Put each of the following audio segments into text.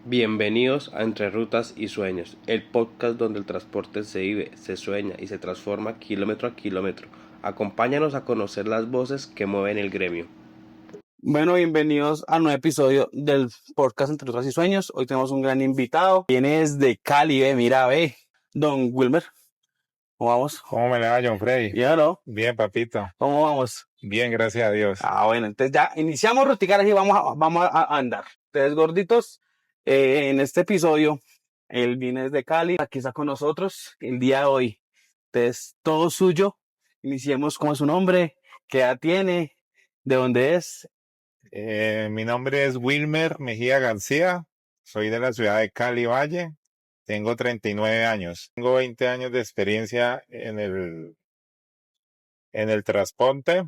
Bienvenidos a Entre Rutas y Sueños, el podcast donde el transporte se vive, se sueña y se transforma kilómetro a kilómetro. Acompáñanos a conocer las voces que mueven el gremio. Bueno, bienvenidos a un nuevo episodio del podcast Entre Rutas y Sueños. Hoy tenemos un gran invitado. Viene desde Cali, mira, don Wilmer. ¿Cómo vamos? ¿Cómo me le va, John Frey? ¿Ya no? Bien, papito. ¿Cómo vamos? Bien, gracias a Dios. Bueno, entonces ya iniciamos Ruticar y vamos a andar. Ustedes gorditos, en este episodio, él viene desde Cali, aquí está con nosotros el día de hoy. Entonces, todo suyo. Iniciemos. ¿Cómo es su nombre? ¿Qué edad tiene? ¿De dónde es? Mi nombre es Wilmer Mejía García. Soy de la ciudad de Cali Valle. Tengo 39 años. Tengo 20 años de experiencia en el transporte,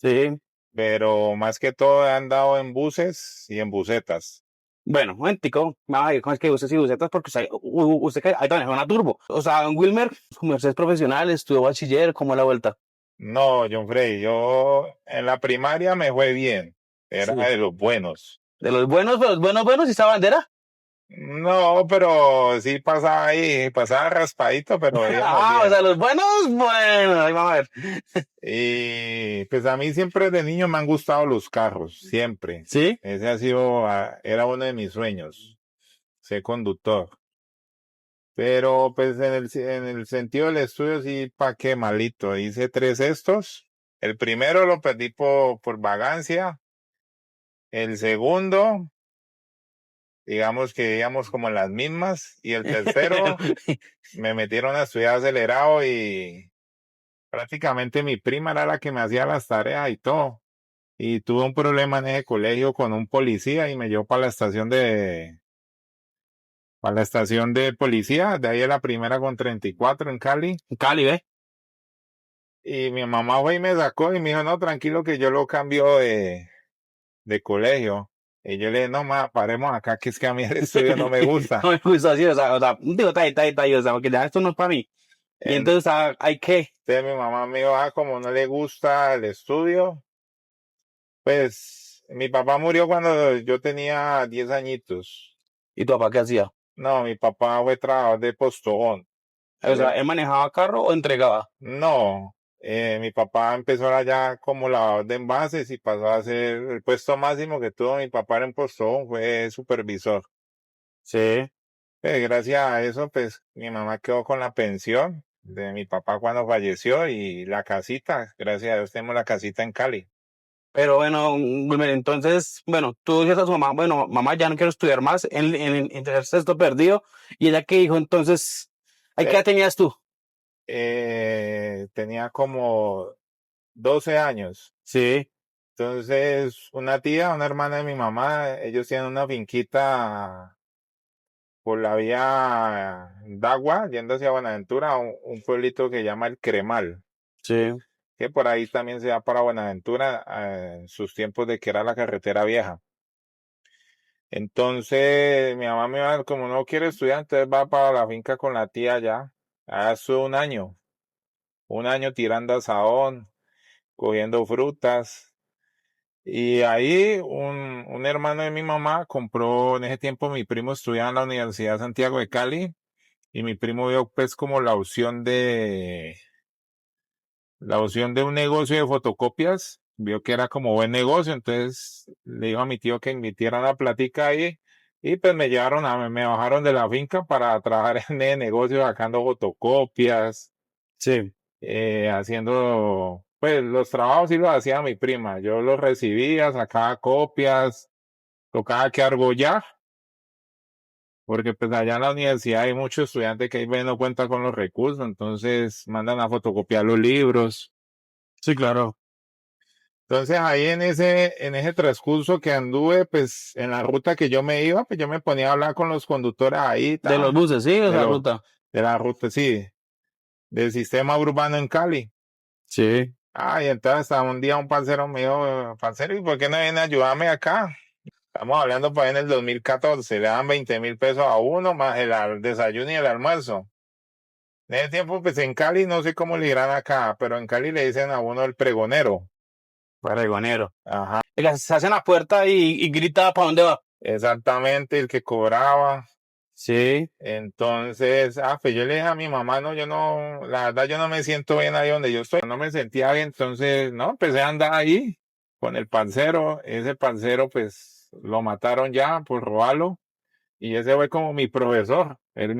Sí. pero más que todo he andado en buses y en busetas. Bueno, un momentico, ¿cómo es que usted sí busetas? Porque usted que ahí también es una turbo. O sea, don Wilmer, su merced es profesional, estudió bachiller, ¿cómo es la vuelta? No, John Frey, yo en la primaria me fue bien. Era Sí. de los buenos. De los buenos, ¿y esa bandera? No, pero sí pasaba ahí, pasaba raspadito, pero íbamos O bien. sea, los buenos, bueno, ahí vamos a ver. Y pues a mí siempre de niño me han gustado los carros, siempre. ¿Sí? Ese ha sido, era uno de mis sueños, ser conductor. Pero pues en el sentido del estudio sí, pa' qué malito. Hice 3 estos. El primero lo perdí por vagancia. El segundo, digamos que íbamos como en las mismas. Y el tercero, me metieron a estudiar acelerado y prácticamente mi prima era la que me hacía las tareas y todo. Y tuve un problema en ese colegio con un policía y me llevó para la estación de policía, de ahí a la primera con 34 en Cali. Cali, ¿ve? Y mi mamá fue y me sacó y me dijo, no, tranquilo que yo lo cambio de colegio. Y yo le dije, no, ma, paremos acá, que es que a mí el estudio no me gusta. No me gusta así, o sea, digo, o sea, porque ya esto no es para mí. Y entonces, ¿hay qué? Entonces mi mamá me dijo, como no le gusta el estudio, pues mi papá murió cuando yo tenía 10 añitos. ¿Y tu papá qué hacía? No, mi papá fue trabajador de postobón. O sea, ¿él manejaba carro o entregaba? No, mi papá empezó allá como lavador de envases y pasó a ser el puesto máximo que tuvo mi papá en postobón, fue supervisor. Sí. Gracias a eso, pues mi mamá quedó con la pensión de mi papá cuando falleció y la casita, gracias a Dios tenemos la casita en Cali. Pero bueno, Wilmer, entonces, bueno, tú dices a su mamá, bueno, mamá, ya no quiero estudiar más, en tercer sexto perdido, y ella que dijo, entonces, ¿ahí qué edad tenías tú? Tenía como 12 años. Sí, Entonces, una hermana de mi mamá, ellos tienen una finquita por la vía Dagua, yendo hacia Buenaventura, un pueblito que llama El Cremal, sí, que por ahí también se va para Buenaventura, en sus tiempos de que era la carretera vieja. Entonces, mi mamá me va, como no quiere estudiar, entonces va para la finca con la tía ya. Hace un año tirando asadón, cogiendo frutas. Y ahí un hermano de mi mamá compró, en ese tiempo mi primo estudiaba en la Universidad de Santiago de Cali, y mi primo vio pues como la opción de un negocio de fotocopias, vio que era como buen negocio, entonces le dijo a mi tío que invirtiera la platica ahí, y pues me bajaron de la finca para trabajar en el negocio sacando fotocopias, sí. haciendo, pues los trabajos sí los hacía mi prima, yo los recibía, sacaba copias, tocaba que argollar, porque pues allá en la universidad hay muchos estudiantes que ahí ven no cuentan con los recursos, entonces mandan a fotocopiar los libros. Sí, claro. Entonces ahí en ese transcurso que anduve, pues en la ruta que yo me iba, pues yo me ponía a hablar con los conductores ahí, De los buses, sí, o de sea, lo, ruta. de la ruta, sí, del sistema urbano en Cali. Sí. Y entonces hasta un día un parcero me dijo, parcero, ¿y por qué no viene a ayudarme acá? Estamos hablando pues en el 2014, le dan 20.000 pesos a uno más el desayuno y el almuerzo. En ese tiempo, pues en Cali, no sé cómo le dirán acá, pero en Cali le dicen a uno el pregonero. Pregonero. Ajá. Oiga, se hace en la puerta y grita, ¿para dónde va? exactamente el que cobraba. Sí, Entonces, pues yo le dije a mi mamá, no, yo no, la verdad yo no me siento bien ahí donde yo estoy, no me sentía bien, entonces, no, empecé a andar ahí con el parcero, ese parcero pues lo mataron ya por robarlo y ese fue como mi profesor, él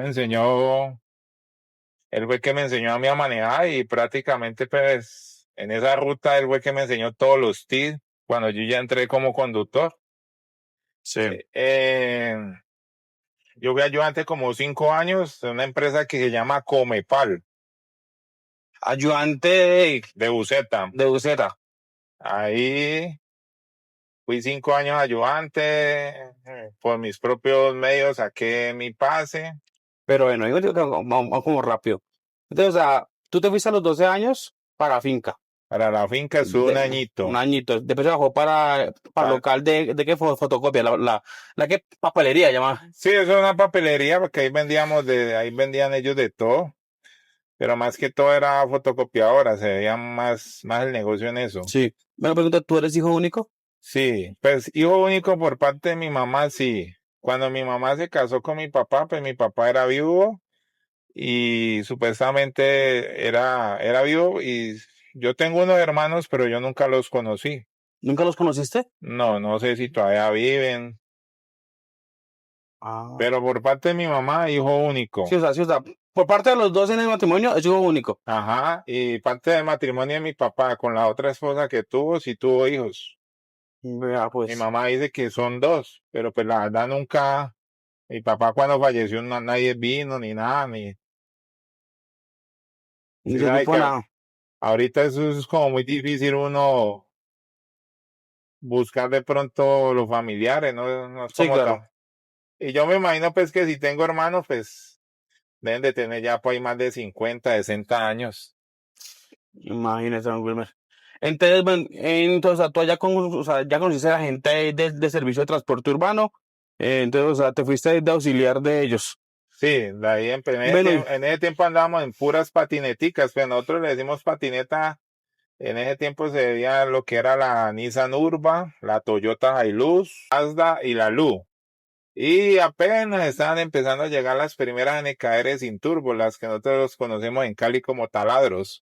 fue el que me enseñó a mí a manejar y prácticamente pues en esa ruta él fue el que me enseñó todos los tips cuando yo ya entré como conductor. sí. Eh, eh, yo fui ayudante como 5 años de una empresa que se llama Comepal. Ayudante De Buceta. de buceta. Ahí fui 5 años ayudante, por mis propios medios saqué mi pase. Pero bueno, digo que vamos como rápido. Entonces, o sea, tú te fuiste a los 12 años para finca. Para la finca estuve un Un añito. añito. Después trabajó para Pa- local de qué fotocopia, la que papelería llama. sí, eso es una papelería porque ahí vendían ellos de todo, pero más que todo era fotocopiadora, se veía más el negocio en eso. Sí. Me pregunta, ¿tú eres hijo único? Sí, pues hijo único por parte de mi mamá, sí. Cuando mi mamá se casó con mi papá, pues mi papá era viudo y supuestamente era vivo y yo tengo unos hermanos, pero yo nunca los conocí. ¿Nunca los conociste? No, no sé si todavía viven, Ah. pero por parte de mi mamá, hijo único. Sí, o sea, por parte de los dos en el matrimonio es hijo único. Ajá, y parte del matrimonio de mi papá con la otra esposa que tuvo, sí tuvo hijos. Vea, Mi pues. mamá dice que son dos, pero pues la verdad nunca, mi papá cuando falleció nadie vino ni nada, ni, Ni sí se sabe supo que nada. ahorita eso es como muy difícil uno buscar de pronto los familiares, no, no es Sí, como claro. tan. Y yo me imagino pues que si tengo hermanos, pues deben de tener ya por ahí más de 50, 60 años. Imagínese, don Wilmer. Entonces, entonces, o sea, tú allá o sea, ya conociste a la gente de servicio de transporte urbano. Entonces, o sea, te fuiste de auxiliar de ellos. Sí, de ahí Bueno, en ese tiempo andábamos en puras patineticas, pero nosotros le decimos patineta. En ese tiempo se veía lo que era la Nissan Urba, la Toyota Hilux, Mazda y la Lu. Y apenas estaban empezando a llegar las primeras NKR sin turbo, las que nosotros conocemos en Cali como taladros.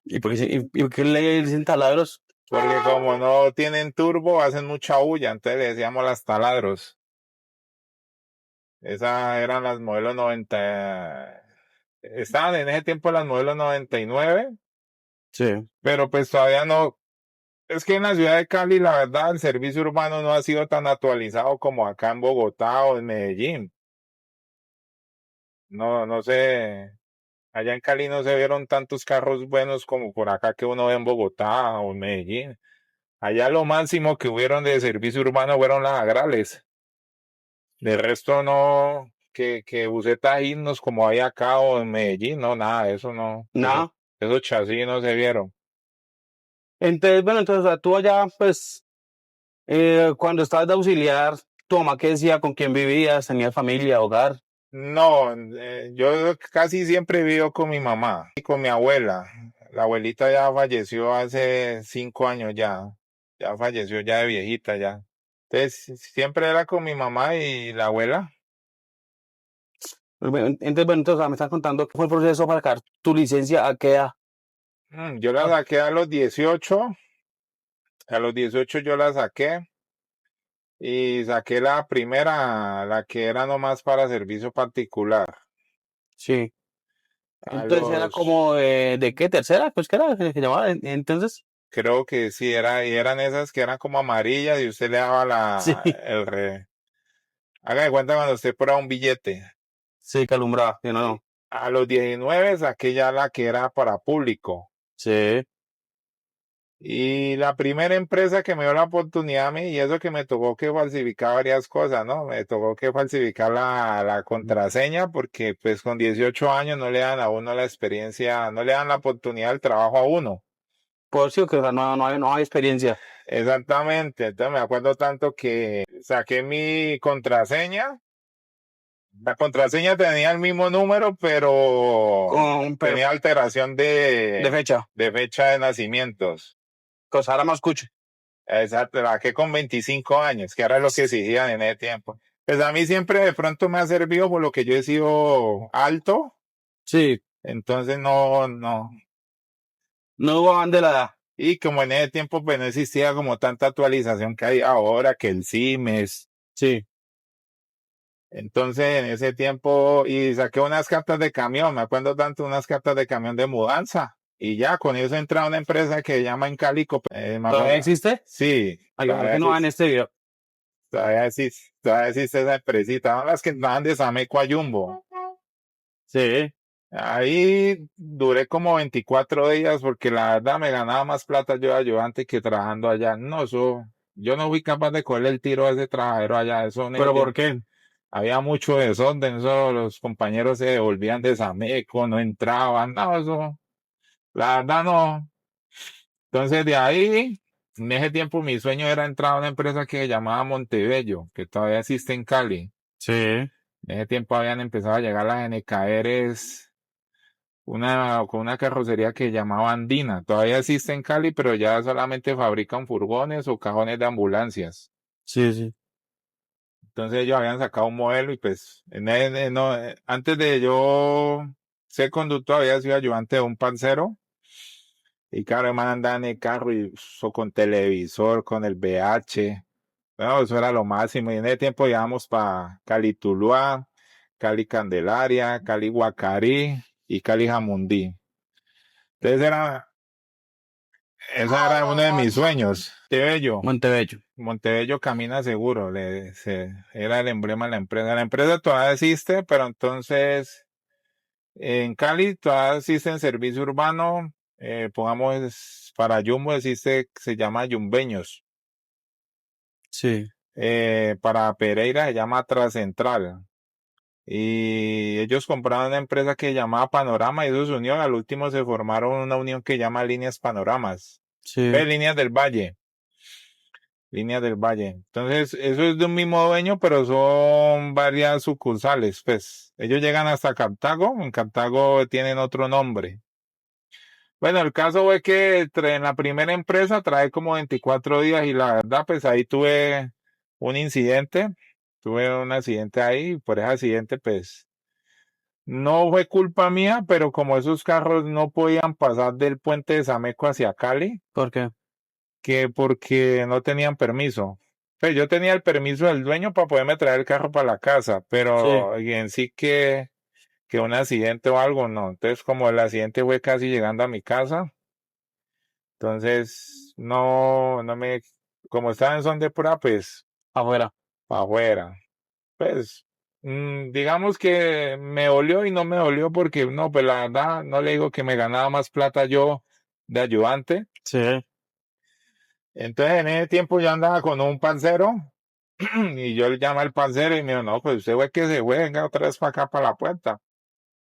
y por qué le dicen taladros? Porque como no tienen turbo, hacen mucha bulla, entonces le decíamos las taladros. Esas eran las modelos 90. Estaban en ese tiempo las modelos 99, Sí. pero pues todavía no. Es que en la ciudad de Cali, la verdad, el servicio urbano no ha sido tan actualizado como acá en Bogotá o en Medellín. No, no sé. Allá en Cali no se vieron tantos carros buenos como por acá que uno ve en Bogotá o en Medellín. Allá lo máximo que hubieron de servicio urbano fueron las agrales. De resto no, que buseta himnos como hay acá o en Medellín, no, nada, eso no, Nada. esos chasis no se vieron. Entonces, bueno, entonces, o sea, tú allá, pues, cuando estabas de auxiliar, tu mamá qué decía, con quién vivías, tenías familia, hogar. No, yo casi siempre vivo con mi mamá y con mi abuela. La abuelita ya falleció hace 5 años ya. Ya falleció ya de viejita ya. Entonces, siempre era con mi mamá y la abuela. Entonces, bueno, entonces, o sea, me estás contando cómo fue el proceso para sacar tu licencia, a qué edad. Yo la saqué a los 18. A los 18 yo la saqué. Y saqué la primera, la que era nomás para servicio particular. Sí. A Entonces era los, como ¿de qué? ¿Tercera? Pues que era que llamaba. Entonces, creo que sí, y eran esas que eran como amarillas y usted le daba sí, haga de cuenta cuando usted prueba un billete. sí, que alumbraba. Sí, no, Y no. a los 19 saqué ya la que era para público. Sí. Y la primera empresa que me dio la oportunidad a mí, y eso que me tocó que falsificar varias cosas, ¿no? Me tocó que falsificar la contraseña porque pues con 18 años no le dan a uno la experiencia, no le dan la oportunidad del trabajo a uno. Por sí, que o sea, no hay experiencia. Exactamente, entonces me acuerdo tanto que saqué mi contraseña. La contraseña tenía el mismo número, pero Pero tenía alteración de fecha. de fecha de nacimientos. Cosa era más cucho. Exacto, la que con 25 años, que ahora es lo que exigían en ese tiempo. Pues a mí siempre de pronto me ha servido por lo que yo he sido alto, Sí, entonces no. no hubo van de la edad. Y como en ese tiempo pues no existía como tanta actualización que hay ahora, que el CIMES. Sí, Entonces en ese tiempo, y saqué unas cartas de camión, me acuerdo tanto unas cartas de camión de mudanza. Y ya con eso entré a una empresa que se llama Encalico. Me ¿todavía acuerdo. existe? Sí, Ay, ojalá todavía que no va en existe. este video. Todavía existe esa empresita. Son las que estaban de Sameco a Jumbo. Sí, Ahí duré como 24 días porque la verdad me ganaba más plata yo de ayudante que trabajando allá. No, yo no fui capaz de cogerle el tiro a ese trabajadero allá. Eso en ese pero ¿por tiempo qué? había mucho desorden. Eso, los compañeros se devolvían de Sameco, no entraban. No, eso, la verdad no. Entonces de ahí, en ese tiempo mi sueño era entrar a una empresa que se llamaba Montebello, que todavía existe en Cali. Sí, En ese tiempo habían empezado a llegar las NKRs, con una carrocería que llamaba Andina. Todavía existe en Cali, pero ya solamente fabrican furgones o cajones de ambulancias. sí, sí. Entonces ellos habían sacado un modelo y pues no, antes de yo ser conductor había sido ayudante de un parcero. Y claro, hermano andaba en el carro y eso con televisor, con el VH. No, eso era lo máximo. Y en ese tiempo íbamos para Cali Tuluá, Cali Candelaria, Cali Guacarí y Cali Jamundí. Entonces ese era uno de mis sueños. Montebello. Montebello. Montebello camina seguro. Era el emblema de la empresa. La empresa todavía existe, pero entonces en Cali todavía existe en servicio urbano. Pongamos para Jumbo existe, se llama Yumbeños. Sí, Para Pereira se llama Trascentral. Y ellos compraron una empresa que se llamaba Panorama y eso se unió. Al último se formaron una unión que llama Líneas Panoramas. sí. Líneas del Valle. Líneas del Valle. Entonces, eso es de un mismo dueño, pero son varias sucursales. Pues ellos llegan hasta Cartago. En Cartago tienen otro nombre. Bueno, el caso fue que en la primera empresa trae como 24 días y la verdad, pues ahí tuve un incidente. Tuve un accidente ahí. Por ese accidente, pues no fue culpa mía, pero como esos carros no podían pasar del puente de Sameco hacia Cali, ¿Por qué? que porque no tenían permiso. Pues yo tenía el permiso del dueño para poderme traer el carro para la casa, Sí. pero en sí que un accidente o algo, no. Entonces, como el accidente fue casi llegando a mi casa, entonces no me, como estaba en son de prueba, pues Afuera. para afuera. Pues, digamos que me dolió y no me dolió porque no, pues la verdad, no le digo que me ganaba más plata yo de ayudante. Sí. Entonces, en ese tiempo yo andaba con un parcero y yo le llamé al parcero y me dijo, no, pues usted fue que se fue, venga otra vez para acá, para la puerta.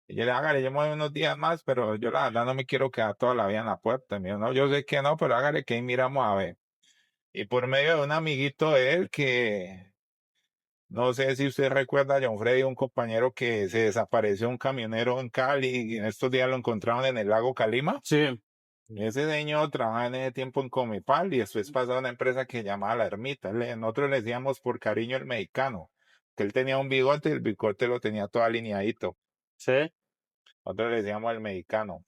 Y yo le dije, hágale, yo me voy unos días más, pero yo la verdad no me quiero quedar toda la vida en la puerta. Y me dijo, no, yo sé que no, pero hágale que ahí miramos a ver. Y por medio de un amiguito de él que, no sé si usted recuerda a John Freddy, un compañero que se desapareció, un camionero en Cali, y en estos días lo encontraron en el lago Calima. Sí. Ese señor trabajaba en ese tiempo en Comipal y después pasó a una empresa que se llamaba La Ermita. Nosotros le decíamos por cariño el mexicano, que él tenía un bigote y el bigote lo tenía todo alineadito. Sí. Nosotros le decíamos el mexicano.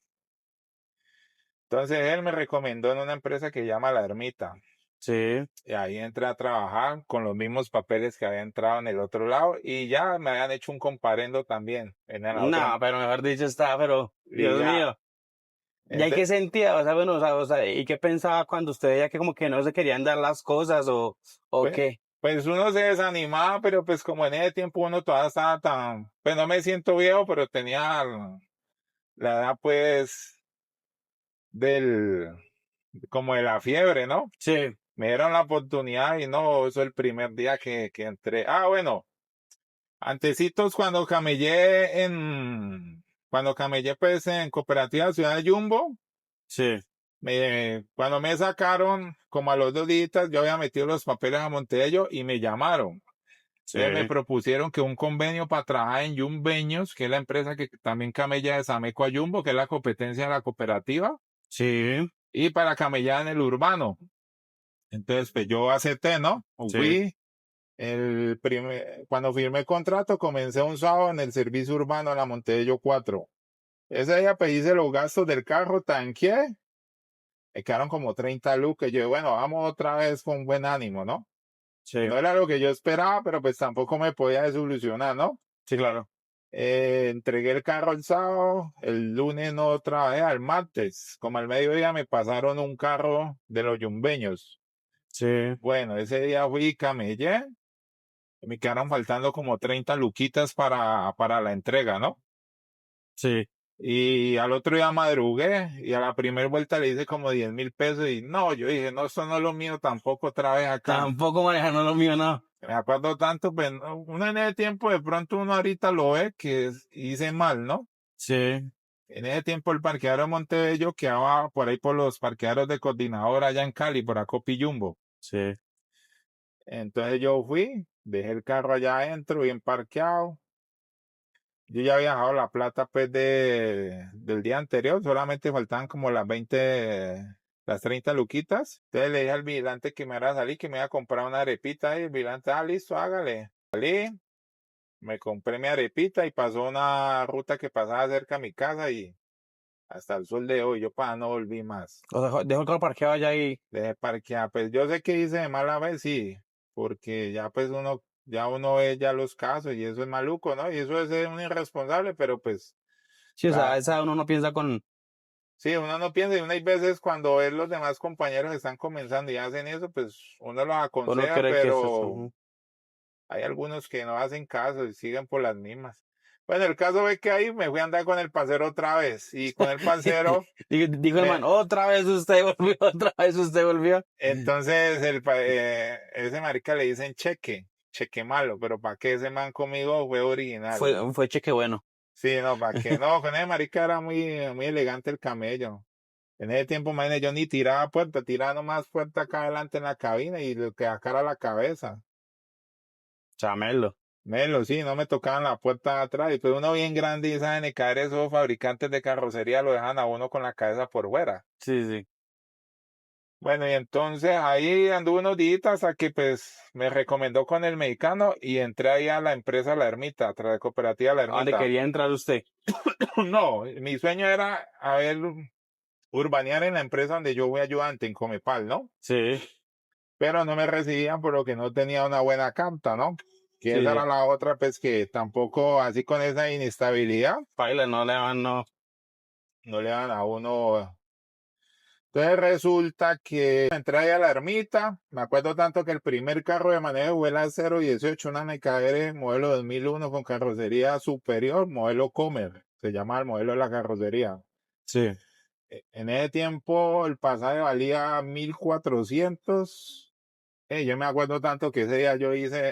Entonces él me recomendó en una empresa que se llama La Ermita. Sí. Y ahí entré a trabajar con los mismos papeles que había entrado en el otro lado y ya me habían hecho un comparendo también en la otra. No, pero mejor dicho está, pero Y Dios ya. mío. ¿Ya y qué Ente- sentía? O sea, bueno, o sea, ¿y qué pensaba cuando usted veía que como que no se querían dar las cosas o pues, qué? pues uno se desanimaba, pero pues como en ese tiempo uno todavía estaba tan, pues no me siento viejo, pero tenía la edad pues del, como de la fiebre, ¿no? Sí, Me dieron la oportunidad y no, eso el primer día que entré. Ah, bueno, antecitos cuando camellé pues en Cooperativa Ciudad de Jumbo, sí, cuando me sacaron, como a los 2 días, yo había metido los papeles a Montello y me llamaron. sí, Entonces me propusieron que un convenio para trabajar en Jumbeños, que es la empresa que también camella de Sameco a Jumbo, que es la competencia de la cooperativa, sí, y para camellar en el urbano. Entonces, pues yo acepté, ¿no? Sí. Fui, cuando firmé el contrato, comencé un sábado en el servicio urbano a la Montevideo 4. Ese día pues hice los gastos del carro, tanqueé, me quedaron como 30 lucas. Yo, bueno, vamos otra vez con buen ánimo, ¿no? Sí, No era lo que yo esperaba, pero pues tampoco me podía desilusionar, ¿no? sí, claro. Entregué el carro el sábado, el lunes no trabajé, al martes, como al mediodía me pasaron un carro de los yumbeños. Sí, Bueno, ese día fui y camellé, me quedaron faltando como 30 luquitas para la entrega, ¿no? sí. Y al otro día madrugué y a la primera vuelta le hice como 10.000 pesos y no, yo dije, no, esto no es lo mío tampoco otra vez acá. Tampoco manejando lo mío, no. Me acuerdo tanto, pues uno en ese tiempo, de pronto uno ahorita lo ve que hice mal, ¿no? Sí, En ese tiempo el parqueadero de Montebello quedaba por ahí por los parqueaderos de Coordinador allá en Cali, por Acopi Jumbo. sí. Entonces yo fui, dejé el carro allá adentro, bien parqueado. Yo ya había dejado la plata pues del día anterior, solamente faltaban como las 30 luquitas. Entonces le dije al vigilante que me iba a salir, que me iba a comprar una arepita y el vigilante, listo, hágale. Salí, me compré mi arepita y pasó una ruta que pasaba cerca de mi casa y hasta el sol de hoy, yo para no volví más. O sea, dejo el carro parqueado allá y... Dejé parquear, pues yo sé que hice de mala vez, sí, porque ya pues uno ve ya los casos y eso es maluco, ¿no? Y eso es ser un irresponsable, pero pues, Sí, o sea, la, esa uno no piensa con... sí, uno no piensa y una hay veces cuando ve los demás compañeros que están comenzando y hacen eso, pues uno los Uno aconseja, cree que eso es... pero hay algunos que no hacen caso y siguen por las mismas. Bueno, el caso es que ahí me fui a andar con el parcero otra vez y con el parcero Dijo el me, man, otra vez usted volvió, otra vez usted volvió. entonces ese marica le dicen cheque malo, pero ¿para qué ese man conmigo fue original? Fue cheque bueno. Sí, no, ¿para qué? No, con ese marica era muy elegante el camello. En ese tiempo, imagínate, yo ni tiraba puerta, tiraba nomás puerta acá adelante en la cabina y lo que acá era la cabeza. Chamelo. Melo, sí, no me tocaban la puerta de atrás. Y pues uno bien grande y saben caer esos fabricantes de carrocería lo dejan a uno con la cabeza por fuera. Sí, sí. Bueno, y entonces ahí anduve unos días hasta que pues me recomendó con el mexicano y entré ahí a la empresa La Ermita, a la cooperativa La ¿A dónde Ermita. quería entrar usted? No, mi sueño era urbanear en la empresa donde yo fui ayudante en Comepal, ¿no? Sí, Pero no me recibían por lo que no tenía una buena carta, ¿no? Que sí, esa sí. era la otra, pues que tampoco, así con esa inestabilidad, Paila, no le van, no. no le dan a uno. Entonces resulta que entré ahí a la ermita, me acuerdo tanto que el primer carro de manejo fue la 018, una NKR modelo 2001 con carrocería superior, modelo Comer, se llama el modelo de la carrocería. Sí. En ese tiempo el pasaje valía 1.400. Yo me acuerdo tanto que ese día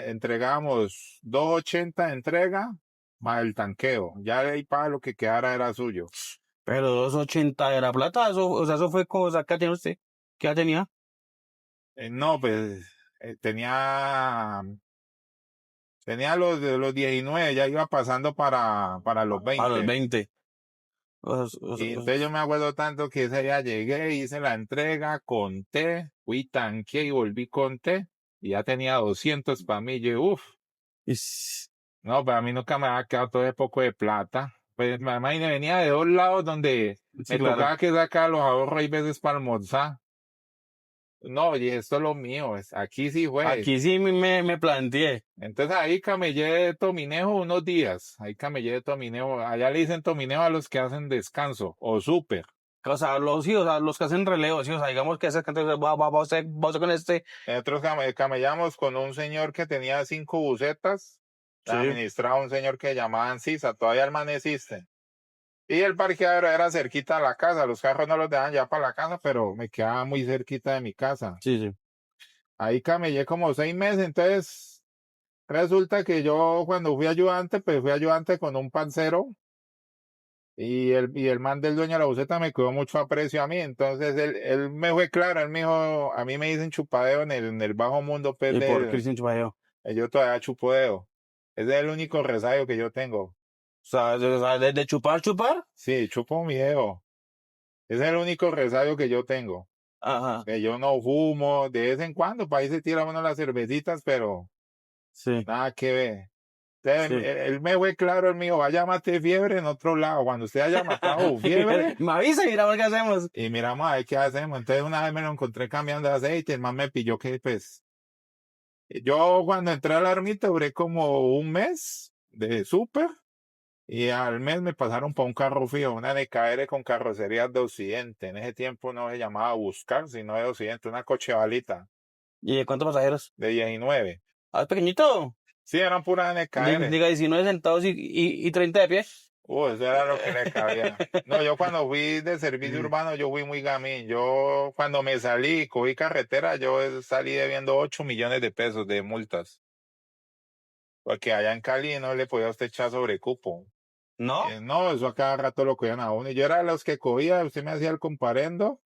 entregamos 280 de entrega más el tanqueo. Ya de ahí para lo que quedara era suyo. Pero 280 era plata, eso, o sea, eso fue cosa que tiene usted. ¿Qué edad tenía? No, pues tenía los 19, ya iba pasando para los A los 20. 20. Y entonces yo me acuerdo tanto que ese día llegué, hice la entrega, conté, fui tanqueé y volví conté. Y ya tenía 200 para mí. Yo, uff. Y No, para mí nunca me había quedado todo ese poco de plata. Pues mamá y me venía de dos lados donde sí, me claro. tocaba que sacar los ahorros y veces para almorzar. No, oye, esto es lo mío, aquí sí fue. Aquí sí me planteé. Entonces ahí camellé de Tominejo unos días. Ahí camellé de Tominejo. Allá le dicen Tominejo a los que hacen descanso o súper. O sea, sí, o sea, los que hacen relevo, sí, o sea, digamos que ese cantante va usted con este. Nosotros camellamos con un señor que tenía 5 busetas. La Sí. administraba un señor que llamaban Sisa. Todavía el man existe. Y el parqueadero era cerquita a la casa, los carros no los dejan ya para la casa, pero me quedaba muy cerquita de mi casa. Sí, sí. Ahí camellé como 6 meses, entonces resulta que yo cuando fui ayudante, pues fui ayudante con un parcero y el man del dueño de la buseta me cuidó mucho aprecio a mí, entonces él me fue claro, él me dijo, a mí me dicen chupadeo en el bajo mundo, pues ¿Y por Cristian Chupajeo? yo todavía chupo dedo. Ese es el único resayo que yo tengo. O sea, de chupar, chupar. Sí, chupo mi dedo. Ese es el único resayo que yo tengo. Ajá, Que yo no fumo, de vez en cuando, para ahí se tira uno las cervecitas, pero sí, nada que ver. Entonces, sí. él me fue claro, él me dijo, vaya a matar fiebre en otro lado. Cuando usted haya matado fiebre, Me avisa y miramos qué hacemos. y miramos a ver qué hacemos. Entonces, una vez me lo encontré cambiando de aceite, el man me pilló que, pues, yo cuando entré a la ermita duré como un mes de súper, y al mes me pasaron para un carro fijo, una NKR con carrocerías de Occidente. En ese tiempo no se llamaba Buscar, sino de Occidente, una cochevalita ¿Y de cuántos pasajeros? de 19. Ah, es pequeñito. Sí, eran puras NKR. Diga 19 sentados y 30 de pie. Eso era lo que le cabía. No, yo cuando fui de servicio urbano, yo fui muy gamín. Yo cuando me salí, cogí carretera, yo salí debiendo 8 millones de pesos de multas. Porque allá en Cali no le podía usted echar sobre cupo. ¿No? No, eso a cada rato lo cogían a uno. Y yo era de los que cogía, usted me hacía el comparendo,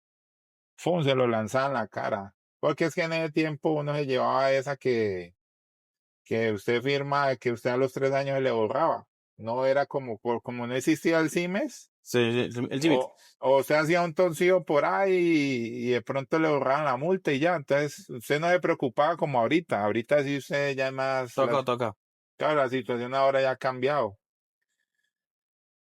¡fum! Se lo lanzaba en la cara. Porque es que en ese tiempo uno se llevaba esa que usted firma, que usted a los 3 años se le borraba. No era como no existía el CIMES, Sí, sí, el Jimmy. o usted hacía un toncillo por ahí y de pronto le borraban la multa y ya. Entonces usted no se preocupaba como ahorita. Ahorita sí usted ya es más, Toca. claro, la situación ahora ya ha cambiado.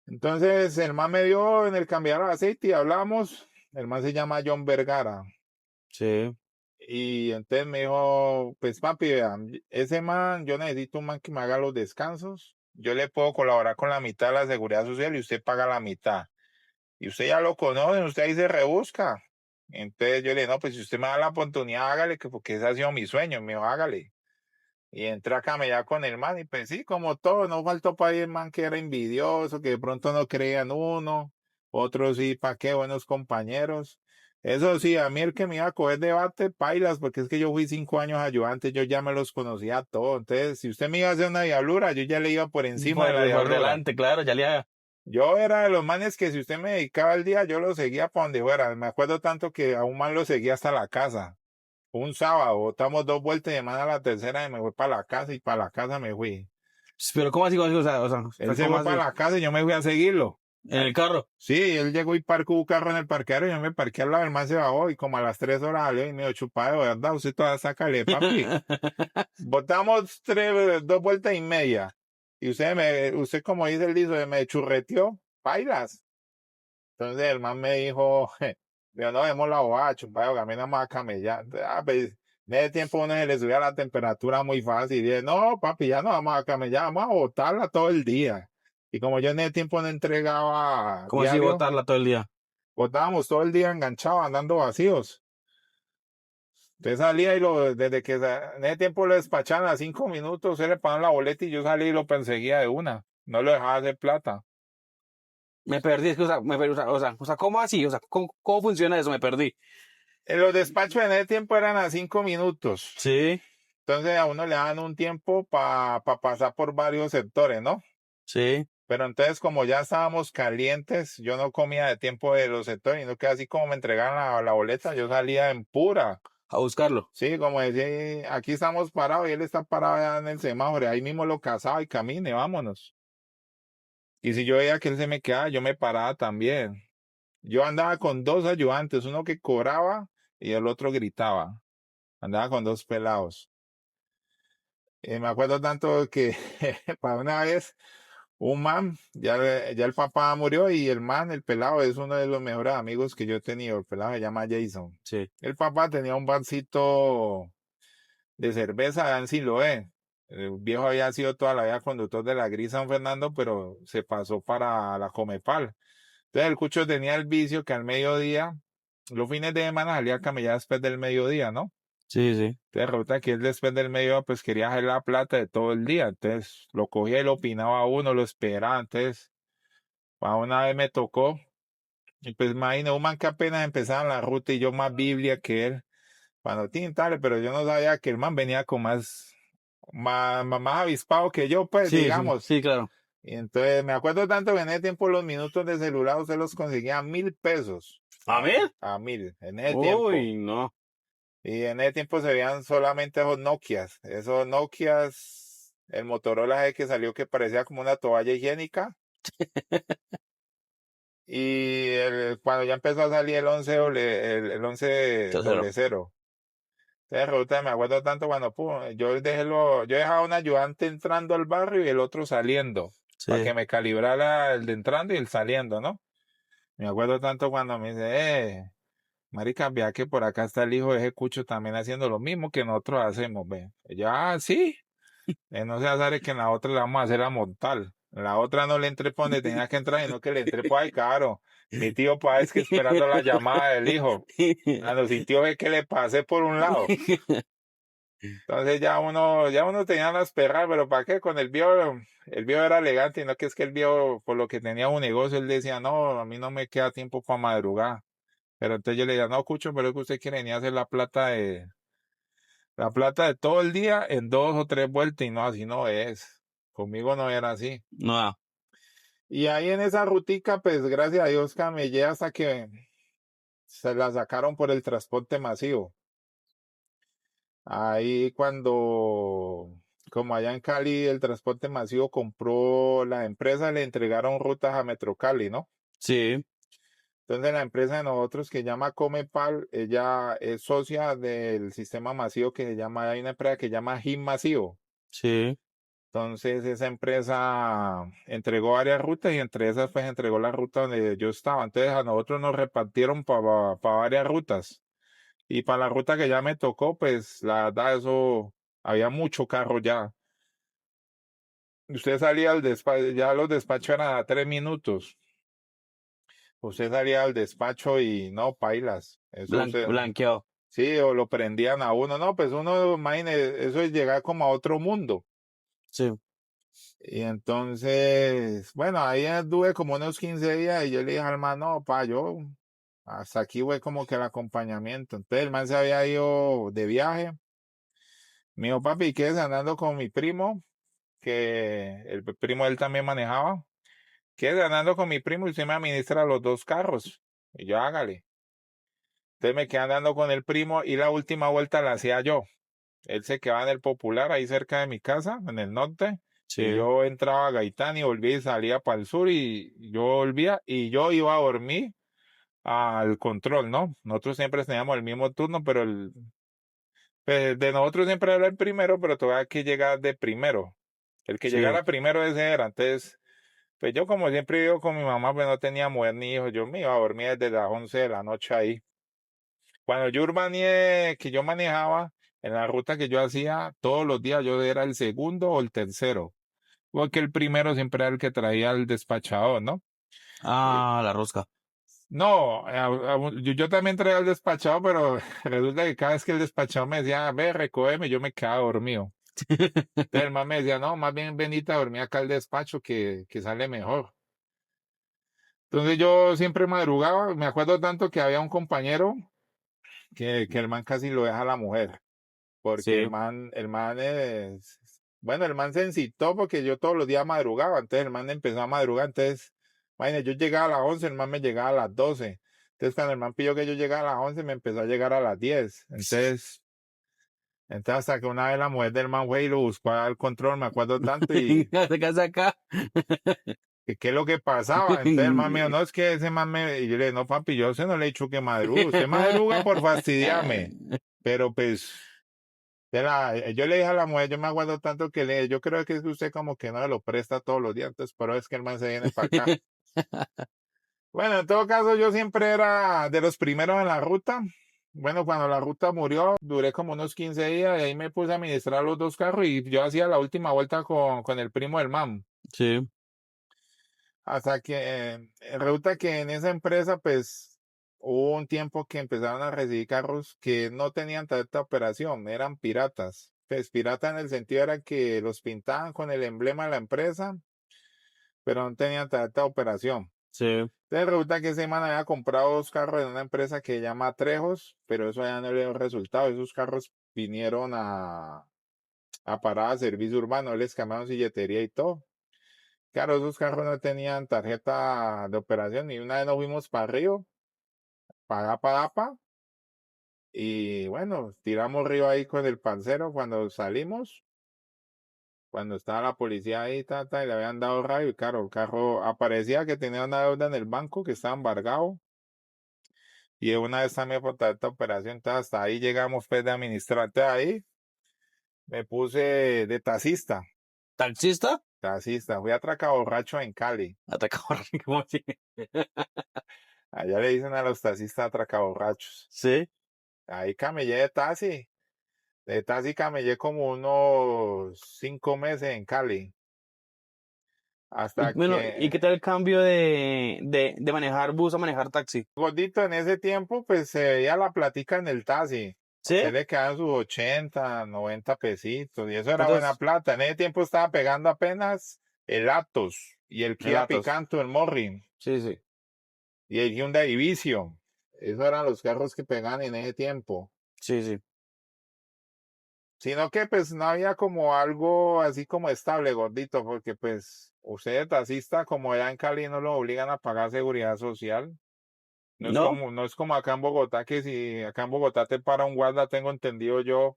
Entonces el man me dio en el cambiar de aceite y hablamos. El man se llama John Vergara. Sí. Y entonces me dijo, pues papi, vean, ese man, yo necesito un man que me haga los descansos. Yo le puedo colaborar con la mitad de la seguridad social y usted paga la mitad. Y usted ya lo conoce, usted ahí se rebusca. Entonces yo le dije, no, pues si usted me da la oportunidad, hágale, que porque ese ha sido mi sueño, me dijo, hágale. Y entré a camellar con el man y pues sí, como todo, no faltó para ir el man que era envidioso, que de pronto no creía en uno, otros sí, ¿para qué? Buenos compañeros. Eso sí, a mí el que me iba a coger debate, pailas, porque es que yo fui 5 años ayudante, yo ya me los conocía a todos. Entonces, si usted me iba a hacer una diablura, yo ya le iba por encima de la Por diablura. delante, claro, ya le haga. Yo era de los manes que si usted me dedicaba el día, yo lo seguía para donde fuera. Me acuerdo tanto que a un man lo seguía hasta la casa. Un sábado, botamos 2 vueltas y de man a la tercera y me fui para la casa y para la casa me fui. Pero ¿cómo así? Él se ¿Cómo fue así? para la casa y yo me fui a seguirlo. En el carro. Sí, él llegó y parcó un carro en el parqueadero y yo me parqué al lado, el man se bajó y como a las 3 horas salió y me dijo, chupado, ¿verdad? Usted todavía sácale, papi. Botamos 2 vueltas y media. Y usted como dice el dice, me churreteó, bailas. Entonces el man me dijo, no vemos la bobada, chupado, que a mí no me va a camellar. Pues, en ese tiempo uno se le subía la temperatura muy fácil. Y dije, no, papi, ya no vamos a camellar, vamos a botarla todo el día. Y como yo en ese tiempo no entregaba ¿Cómo así diario, botarla todo el día? botábamos todo el día enganchados, andando vacíos. Usted salía y desde que en ese tiempo lo despachaban a 5 minutos, se le pagaban la boleta y yo salí y lo perseguía de una. No lo dejaba hacer plata. Me perdí, es que, ¿cómo así? ¿Cómo funciona eso? Me perdí. En los despachos en ese tiempo eran a 5 minutos. Sí, Entonces a uno le dan un tiempo para pasar por varios sectores, ¿no? sí. Pero entonces como ya estábamos calientes, yo no comía de tiempo de los sectores, sino que así como me entregaban la boleta, yo salía en pura. A buscarlo. Sí, como decía, aquí estamos parados y él está parado allá en el semáforo, ahí mismo lo cazaba y camine, vámonos. Y si yo veía que él se me quedaba, yo me paraba también. Yo andaba con 2 ayudantes, uno que cobraba y el otro gritaba. Andaba con 2 pelados. Y me acuerdo tanto que para una vez un man, ya el papá murió y el man, el pelado, es uno de los mejores amigos que yo he tenido. El pelado se llama Jason. Sí. El papá tenía un barcito de cerveza en Siloé. El viejo había sido toda la vida conductor de la Gris San Fernando, pero se pasó para la Comepal. Entonces el cucho tenía el vicio que al mediodía, los fines de semana salía a camellar después del mediodía, ¿no? Sí. Entonces resulta que él después del mediodía pues quería hacer la plata de todo el día. Entonces lo cogía y lo opinaba a uno, lo esperaba. Entonces, a una vez me tocó, y pues imagínate, un man que apenas empezaba la ruta y yo más Biblia que él. Cuando tintale, pero yo no sabía que el man venía con más avispado que yo, pues, digamos. Sí, claro. Y entonces me acuerdo tanto que en ese tiempo los minutos de celular usted los conseguía a 1.000 pesos. ¿A ver? A 1.000, en ese tiempo. Uy, no. Y en ese tiempo se veían solamente esos Nokias. Esos Nokias, el Motorola ese que salió que parecía como una toalla higiénica. y cuando ya empezó a salir el 11 el 11 Tercero. doble cero. Entonces resulta, me acuerdo tanto cuando yo dejaba un ayudante entrando al barrio y el otro saliendo, para Sí. que me calibrara el de entrando y el saliendo, ¿no? Me acuerdo tanto cuando me dice, marica, vea que por acá está el hijo de ese cucho también haciendo lo mismo que nosotros hacemos, ve. Y yo, sí, no se azare que en la otra le vamos a hacer a montal. En la otra no le entré por donde tenía que entrar, sino que le entré por ahí, claro. Mi tío pa es que esperando la llamada del hijo. Cuando sintió que le pasé por un lado. Entonces ya uno tenía las perras, pero ¿para qué? Con el viejo era elegante, y no que es que el viejo, por lo que tenía un negocio, él decía, no, a mí no me queda tiempo para madrugar. Pero entonces yo le decía, no, Cucho, pero es que usted quiere venir a hacer la plata de todo el día en 2 o 3 vueltas, y no, así no es. Conmigo no era así. No. Y ahí en esa rutica, pues gracias a Dios camellé hasta que se la sacaron por el transporte masivo. Ahí como allá en Cali el transporte masivo compró la empresa, le entregaron rutas a Metro Cali, ¿no? Sí, Entonces la empresa de nosotros que se llama Comepal, ella es socia del sistema masivo hay una empresa que se llama GIM Masivo. sí. Entonces esa empresa entregó varias rutas y entre esas pues entregó la ruta donde yo estaba. Entonces a nosotros nos repartieron para varias rutas. Y para la ruta que ya me tocó, pues la verdad eso había mucho carro ya. Usted salía al despacho, ya los despachos eran a 3 minutos. Usted salía al despacho y no, pailas. Eso Blanqueado. sí, o lo prendían a uno. No, pues uno, imagine, eso es llegar como a otro mundo. Sí. Y entonces, bueno, ahí anduve como unos 15 días y yo le dije al man, no, yo hasta aquí fue como que el acompañamiento. Entonces el man se había ido de viaje. Me dijo, papi, ¿quieres andando con mi primo? Que el primo de él también manejaba. ¿Quieres andando con mi primo y usted me administra los 2 carros? Y yo, hágale. Entonces me quedé andando con el primo y la última vuelta la hacía yo. Él se quedaba en el Popular, ahí cerca de mi casa, en el norte. Y Sí. yo entraba a Gaitán y volvía y salía para el sur y yo volvía y yo iba a dormir al control, ¿no? Nosotros siempre teníamos el mismo turno, pero pues, de nosotros siempre era el primero, pero todavía que llegar de primero. El que Sí. llegara primero ese era. Entonces, pues yo como siempre vivo con mi mamá, pues no tenía mujer ni hijos. Yo me iba a dormir desde las 11 de la noche ahí. Cuando yo urbaneé, que yo manejaba, en la ruta que yo hacía, todos los días yo era el segundo o el tercero. Porque el primero siempre era el que traía al despachador, ¿no? Eh, Ah, la rosca. No, yo también traía al despachador, pero resulta que cada vez que el despachador me decía, ve, recógeme, yo me quedaba dormido. Entonces el man me decía, no, más bien venite a dormir acá al despacho que sale mejor. Entonces yo siempre madrugaba, me acuerdo tanto que había un compañero que el man casi lo deja a la mujer, porque Sí. el man bueno, el man se incitó porque yo todos los días madrugaba, entonces el man empezó a madrugar, entonces, imagínate, yo llegaba a las 11, el man me llegaba a las 12, entonces cuando el man pidió que yo llegara a las 11, me empezó a llegar a las 10, entonces hasta que una vez la mujer del man fue y lo buscó al control, me acuerdo tanto, y Te casa acá. que qué es lo que pasaba. Entonces el man me dijo, no, es que ese man y yo le dije, no, papi, yo a usted no le he dicho que madrugue, usted madruga por fastidiarme, pero pues, yo le dije a la mujer, yo me acuerdo tanto que yo creo que es que usted como que no me lo presta todos los días, entonces, pero es que el man se viene para acá. Bueno, en todo caso, yo siempre era de los primeros en la ruta. Bueno, cuando la ruta murió, duré como unos 15 días y ahí me puse a administrar los 2 carros y yo hacía la última vuelta con el primo del man. Sí. Hasta que resulta que en esa empresa, pues, hubo un tiempo que empezaron a recibir carros que no tenían tanta operación, eran piratas. Pues pirata en el sentido era que los pintaban con el emblema de la empresa, pero no tenían tanta operación. Sí. Entonces resulta que ese man había comprado 2 carros en una empresa que se llama Trejos, pero eso ya no le dio resultado. Esos carros vinieron a parar a servicio urbano, les cambiaron silletería y todo. Claro, esos carros no tenían tarjeta de operación y una vez nos fuimos para Río, para Padapa, y bueno, tiramos Río ahí con el parcero cuando salimos. cuando estaba la policía ahí, y le habían dado radio, y claro, el carro aparecía que tenía una deuda en el banco, que estaba embargado, y de una vez también por toda esta operación, entonces hasta ahí llegamos pues de administrante ahí, me puse de ¿Taxista? fui atracaborracho en Cali, Atacador. ¿Cómo así? allá le dicen a los taxistas atracaborrachos, Sí. ahí camellé de taxi camellé como unos 5 meses en Cali, Y hasta bueno, ¿y qué que tal el cambio de manejar bus a manejar taxi? gordito en ese tiempo, pues se veía la platica en el taxi. A ¿Sí? usted le quedaban sus 80, 90 pesitos, y eso era buena ¿Cuántos plata. En ese tiempo estaba pegando apenas el Atos, y el Kia relatos? Picanto, el Morrin, Sí, sí, y el Hyundai Vision. Esos eran los carros que pegaban en ese tiempo. sí, sí. Sino que pues no había como algo así como estable, gordito, porque pues usted de taxista, como allá en Cali no lo obligan a pagar seguridad social. ¿No? No es como acá en Bogotá, que si acá en Bogotá te para un guarda, tengo entendido yo,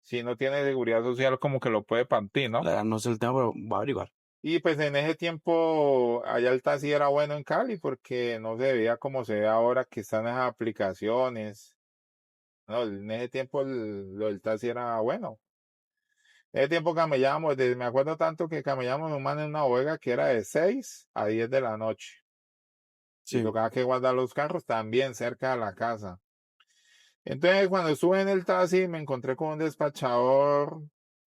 si no tiene seguridad social, como que lo puede partir, La ¿no? verdad no sé el tema, pero voy a averiguar. Y pues en ese tiempo, allá el taxi era bueno en Cali, porque no se veía como se ve ahora que están esas aplicaciones. No, en ese tiempo lo del taxi era bueno. En ese tiempo camellábamos, me acuerdo tanto que camellábamos un man en una bodega que era de 6 a 10 de la noche. Y Sí. tocaba que guardar los carros también cerca de la casa. Entonces, cuando estuve en el taxi, me encontré con un despachador,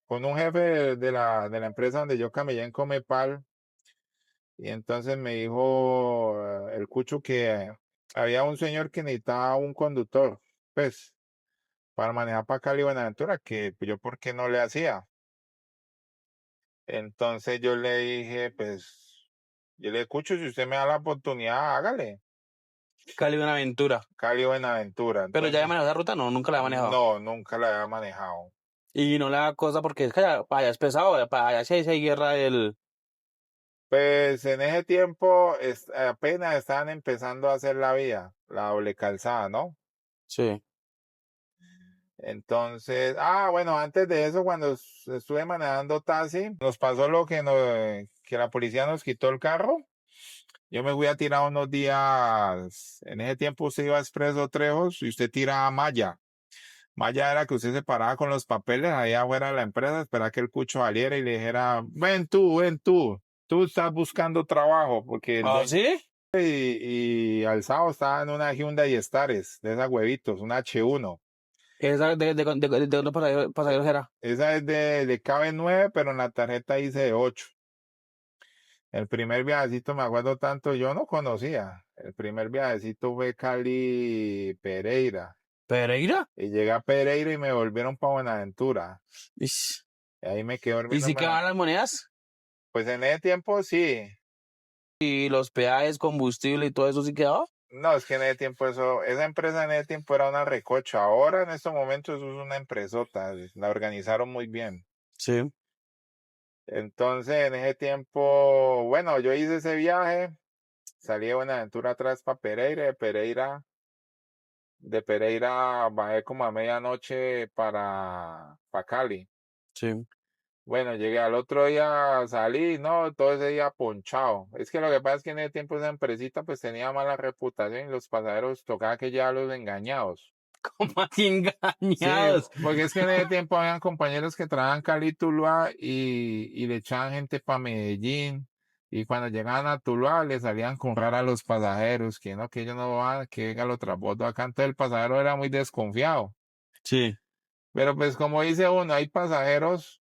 con un jefe de la empresa donde yo camellé en Comepal, y entonces me dijo el cucho que había un señor que necesitaba un conductor, pues, para manejar para Cali Buenaventura, que yo por qué no le hacía. Entonces yo le dije, pues, yo le escucho, si usted me da la oportunidad, hágale, Cali una aventura. Cali Buenaventura. Pero ya he Entonces, manejado esa ruta, no, nunca la he manejado. no, nunca la había manejado. Y no le da cosa porque es que para allá es pesado, para allá sí hay guerra del... Pues en ese tiempo apenas estaban empezando a hacer la vía, la doble calzada, ¿no? Sí. Entonces, bueno, antes de eso, cuando estuve manejando taxi, nos pasó lo que la policía nos quitó el carro. Yo me fui a tirar unos días, en ese tiempo usted iba a Expreso Trejos y usted tiraba malla. Malla era que usted se paraba con los papeles ahí afuera de la empresa, esperaba que el cucho saliera y le dijera, ven tú estás buscando trabajo, porque el ¿Ah, dueño sí? y al sábado estaba en una Hyundai Stares, de esas huevitos, una H1. ¿Esa de dónde pasajeros era? Esa es le cabe 9, pero en la tarjeta dice 8. El primer viajecito, me acuerdo tanto, yo no conocía. El primer viajecito fue Cali Pereira. ¿Pereira? Y llegué a Pereira y me volvieron para Buenaventura. Ish. Y ahí me quedé ¿Y durmiendo si en quedaban Buenaventura. las monedas? Pues en ese tiempo sí. ¿Y los peajes, combustible y todo eso sí quedaba? No, es que en ese tiempo esa empresa en ese tiempo era una recocha. Ahora en estos momentos eso es una empresota. La organizaron muy bien. Sí, Entonces, en ese tiempo, bueno, yo hice ese viaje, salí de Buenaventura atrás para Pereira, de Pereira bajé como a medianoche para Cali. sí. Bueno, llegué al otro día, salí, no, todo ese día ponchado. Es que lo que pasa es que en ese tiempo esa empresita pues tenía mala reputación y los pasajeros tocaba que llevarlos engañados. ¿Cómo así Sí, engañados? porque es que en ese tiempo habían compañeros que trabajaban Cali Tuluá y le echaban gente para Medellín. Y cuando llegaban a Tuluá le salían con rara a los pasajeros, que no, que ellos no van, que venga lo transbordo acá. Entonces el pasajero era muy desconfiado. Sí. Pero pues como dice uno, hay pasajeros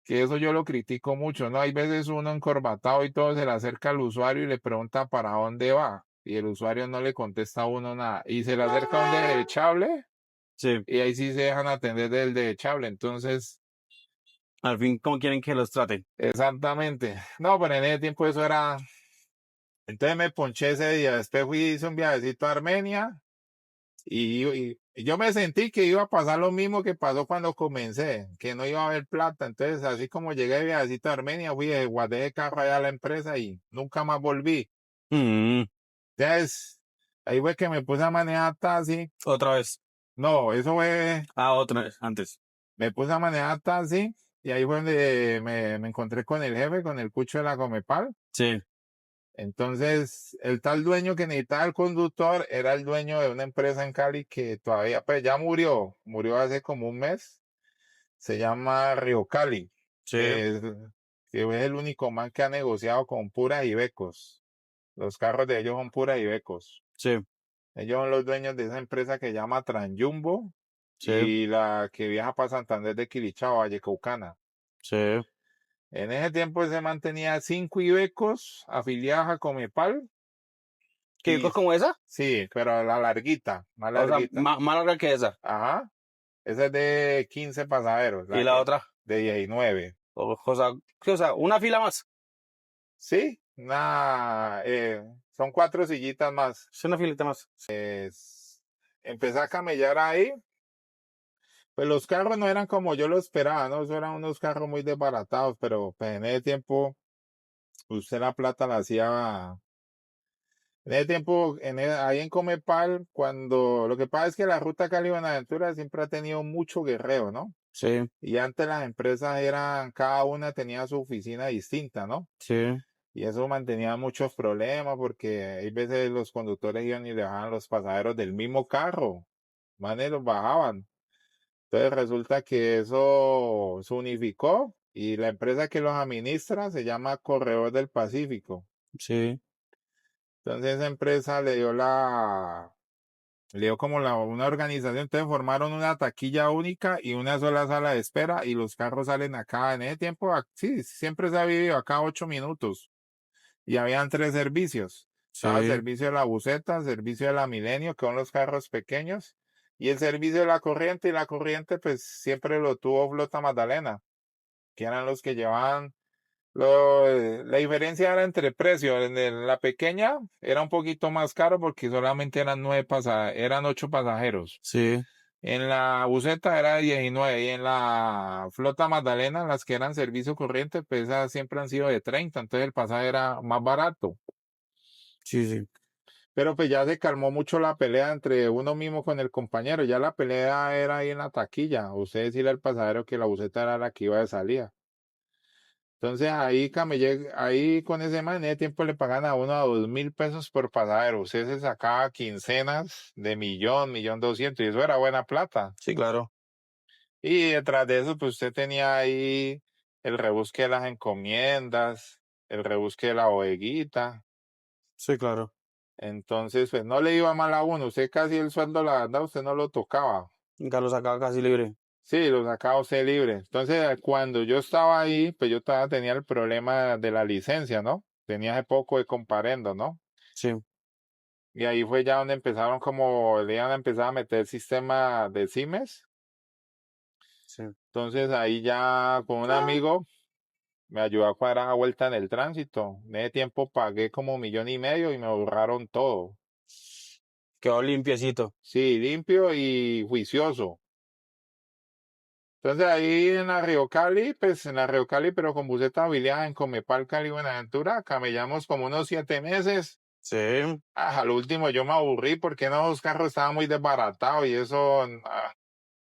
que eso yo lo critico mucho, ¿no? Hay veces uno encorbatado y todo se le acerca al usuario y le pregunta para dónde va. Y el usuario no le contesta a uno nada. Y se le acerca a un derechable Sí. y ahí sí se dejan atender del derechable. Entonces, Al fin, ¿cómo quieren que los traten? exactamente. No, pero en ese tiempo eso era. Entonces me ponché ese día. Después hice un viajecito a Armenia y yo me sentí que iba a pasar lo mismo que pasó cuando comencé, que no iba a haber plata. Entonces, así como llegué de viajecito a Armenia, guardé el carro allá a la empresa y nunca más volví. Mm, Entonces, ahí fue que me puse a manejar taxi. otra vez. No, eso fue, Ah, otra vez, antes. me puse a manejar taxi y ahí fue donde me encontré con el jefe, con el cucho de la Comepal. Sí, Entonces, el tal dueño que necesitaba el conductor era el dueño de una empresa en Cali que todavía, pues ya murió hace como un mes. Se llama Río Cali, sí, que es, que es el único man que ha negociado con puras Ibecos. Los carros de ellos son puras Ibecos. sí, Ellos son los dueños de esa empresa que se llama Transjumbo sí, y la que viaja para Santander de Quilichao, Vallecaucana. sí. En ese tiempo se mantenía 5 Ibecos afiliados a Comepal ¿Qué y es como esa? sí, pero la larguita, más O sea, larguita. más larga que esa. Ajá. Esa es de 15 pasajeros, Y la la otra, de 19. o sea, una fila más. Sí, son 4 sillitas más. Es una filita más. Empecé a camellar ahí. Pues los carros no eran como yo lo esperaba, ¿no? Eso eran unos carros muy desbaratados, pero pues en ese tiempo, usted la plata la hacía. En ese tiempo, ahí en Comepal, lo que pasa es que la ruta Cali-Buenaventura siempre ha tenido mucho guerreo, ¿no? Sí, Y antes las empresas cada una tenía su oficina distinta, ¿no? sí, Y eso mantenía muchos problemas porque hay veces los conductores iban y le bajaban los pasajeros del mismo carro, manes los bajaban. Entonces resulta que eso se unificó y la empresa que los administra se llama Corredor del Pacífico. sí, Entonces esa empresa le dio como una organización, entonces formaron una taquilla única y una sola sala de espera y los carros salen acá en ese tiempo, sí, siempre se ha vivido acá 8 minutos y habían 3 servicios. Estaba el sí, servicio de la buseta, el servicio de la Milenio, que son los carros pequeños, y el servicio de la corriente, y la corriente pues siempre lo tuvo Flota Magdalena, que eran los que llevaban la diferencia era entre precios. La pequeña era un poquito más caro porque solamente eran 8 pasajeros. sí, En la buseta era 19 y en la Flota Magdalena, las que eran servicio corriente, pues esas siempre han sido de 30, entonces el pasaje era más barato. sí, sí. Pero pues ya se calmó mucho la pelea entre uno mismo con el compañero, ya la pelea era ahí en la taquilla, usted decirle al pasajero que la buseta era la que iba de salida. Entonces ahí camellé, ahí con ese man, en ese tiempo le pagan a uno a 2.000 pesos por pasajero. Usted se sacaba quincenas de 1.200.000, y eso era buena plata. Sí, claro. Y detrás de eso, pues usted tenía ahí el rebusque de las encomiendas, el rebusque de la bodeguita. Sí, claro. Entonces, pues no le iba mal a uno. Usted casi el sueldo, la verdad, usted no lo tocaba. Carlos acá casi libre. Sí, lo sacaba usted libre. Entonces, cuando yo estaba ahí, pues yo todavía tenía el problema de la licencia, ¿no? Tenía hace poco de comparendo, ¿no? Sí, Y ahí fue ya donde empezaron le iban a empezar a meter el sistema de CIMES. sí. Entonces ahí ya con un amigo me ayudó a cuadrar la vuelta en el tránsito. En ese tiempo pagué como 1,5 millones y me borraron todo. Quedó limpiecito. Sí, limpio y juicioso. Entonces ahí en la Río Cali, pues en la Río Cali, pero con buseta habilidad en Comepal Cali Buenaventura, camellamos como unos 7 meses. Sí. Al último yo me aburrí porque no, los carros estaban muy desbaratados y eso,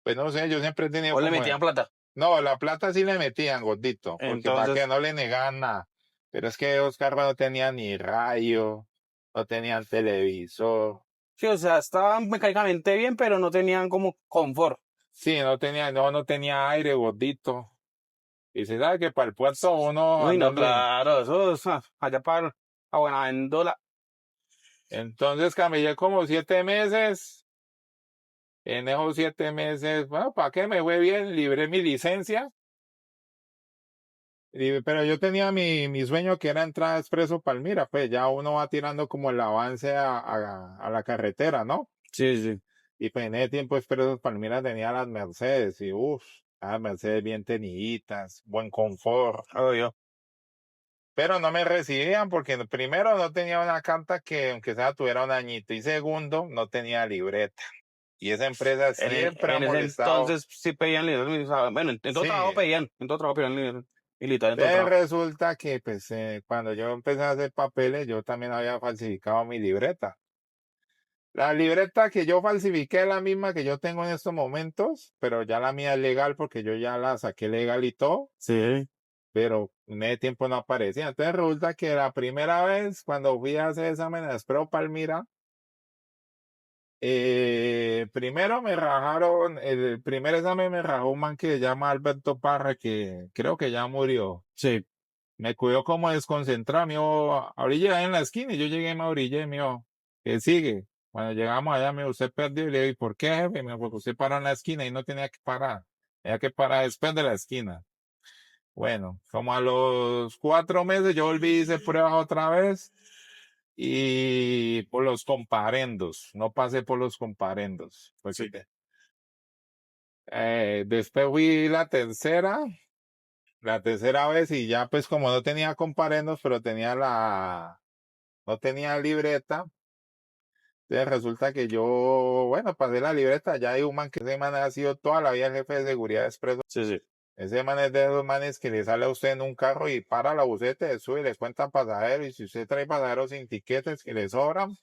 pues no sé, yo siempre he tenido ¿O le como. metían plata? No, la plata sí le metían, gordito, porque para que Entonces, no le negaban nada. Pero es que los carros no tenían ni radio, no tenían televisor. sí, o sea, estaban mecánicamente bien, pero no tenían como confort. Sí, no tenía aire, gordito. Y se sabe que para el puerto uno Uy, no, andando. claro, eso es allá para a Buenaventura. Entonces camellé como 7 meses. En esos 7 meses, bueno, ¿para qué me fue bien? Libré mi licencia. Pero yo tenía mi sueño que era entrar a Expreso Palmira, pues ya uno va tirando como el avance a la carretera, ¿no? Sí, sí. Y pues en ese tiempo Expreso Palmira tenía las Mercedes y las Mercedes bien teniditas, buen confort. Obvio. Pero no me recibían porque primero no tenía una carta que aunque sea tuviera un añito y segundo no tenía libreta. Y esa empresa siempre ha En ese molestado. entonces sí pedían líder. Bueno, en todo Sí. trabajo pedían. En todo trabajo pedían líder. Militar en todo Entonces trabajo. resulta que pues cuando yo empecé a hacer papeles yo también había falsificado mi libreta. La libreta que yo falsifiqué es la misma que yo tengo en estos momentos, pero ya la mía es legal porque yo ya la saqué legal y todo, Sí, pero en ese tiempo no aparecía. Entonces resulta que la primera vez cuando fui a hacer exámenes de Pro Palmira, primero me rajaron, el primer examen me rajó un man que se llama Alberto Parra, que creo que ya murió. sí. Me cuidó como desconcentrado, me dijo, ahorita en la esquina, y yo llegué, me orillé, me dijo, ¿qué sigue? Cuando llegamos allá, me dijo, usted perdió, y le dije, ¿y por qué, jefe? Me dijo, porque usted paró en la esquina y no tenía que parar, tenía que parar después de la esquina. Bueno, como a los 4 meses yo volví y hice pruebas otra vez, y por los comparendos, no pasé por los comparendos. Sí. Después fui la tercera vez y ya pues como no tenía comparendos, pero no tenía libreta, entonces resulta que yo, bueno, pasé la libreta, ya hay un man que ese man ha sido toda la vida el jefe de seguridad expreso. Sí, sí. Ese man es de esos manes que le sale a usted en un carro y para la buseta, sube y le cuentan pasajeros, y si usted trae pasajeros sin tiquetes que le sobran,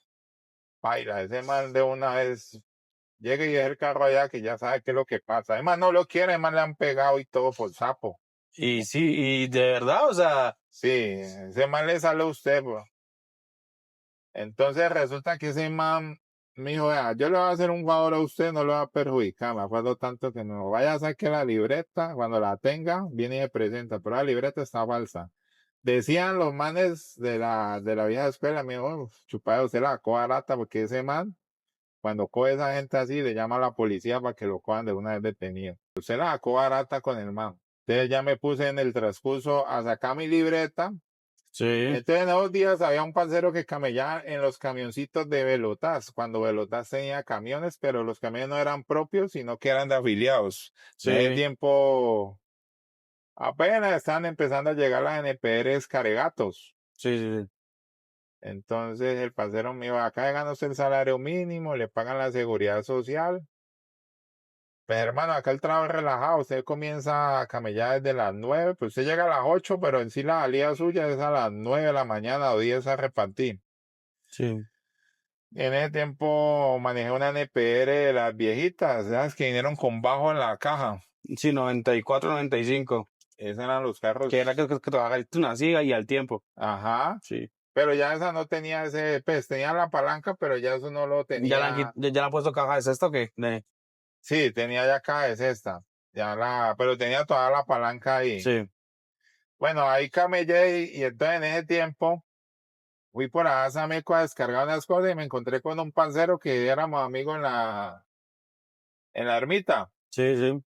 baila, ese man de una vez llega y deja el carro allá que ya sabe qué es lo que pasa. Además no lo quiere, además le han pegado y todo por sapo. Y sí, y de verdad, o sea, Sí, ese man le sale a usted, bro. Entonces resulta que ese man me dijo, vea, yo le voy a hacer un favor a usted, no lo va a perjudicar, me acuerdo tanto que no vaya a sacar la libreta, cuando la tenga, viene y se presenta, pero la libreta está falsa. Decían los manes de la vieja escuela, me dijo, chupada, usted la coja barata, porque ese man, cuando coge a esa gente así, le llama a la policía para que lo cojan de una vez detenido. Usted la sacó barata con el man. Entonces ya me puse en el transcurso a sacar mi libreta. sí, Entonces en esos días había un parcero que camellaba en los camioncitos de Velotas, cuando Velotas tenía camiones, pero los camiones no eran propios, sino que eran de afiliados. En ese sí, tiempo apenas estaban empezando a llegar las NPRs Caregatos. sí, sí, sí. Entonces el parcero me dijo, acá gana usted el salario mínimo, le pagan la seguridad social. Pues hermano, acá el trabajo es relajado, usted comienza a camellar desde las 9, pues usted llega a las 8, pero en sí la salida suya es a las 9 de la mañana o 10 a repartir. Sí. En ese tiempo manejé una NPR de las viejitas, esas que vinieron con bajo en la caja. Sí, 94, 95. Esos eran los Que era carros. que trabajar una siga y al tiempo. Ajá. Sí. Pero ya esa no tenía ese, pues tenía la palanca, pero ya eso no lo ¿Ya le han, tenía. ya le han puesto caja de cesto o qué? Sí, tenía ya acá, es esta. Pero tenía toda la palanca ahí. Sí, Bueno, ahí camellé y entonces en ese tiempo fui por allá a Sameco a descargar unas cosas y me encontré con un parcero que éramos amigos en la ermita. sí, sí,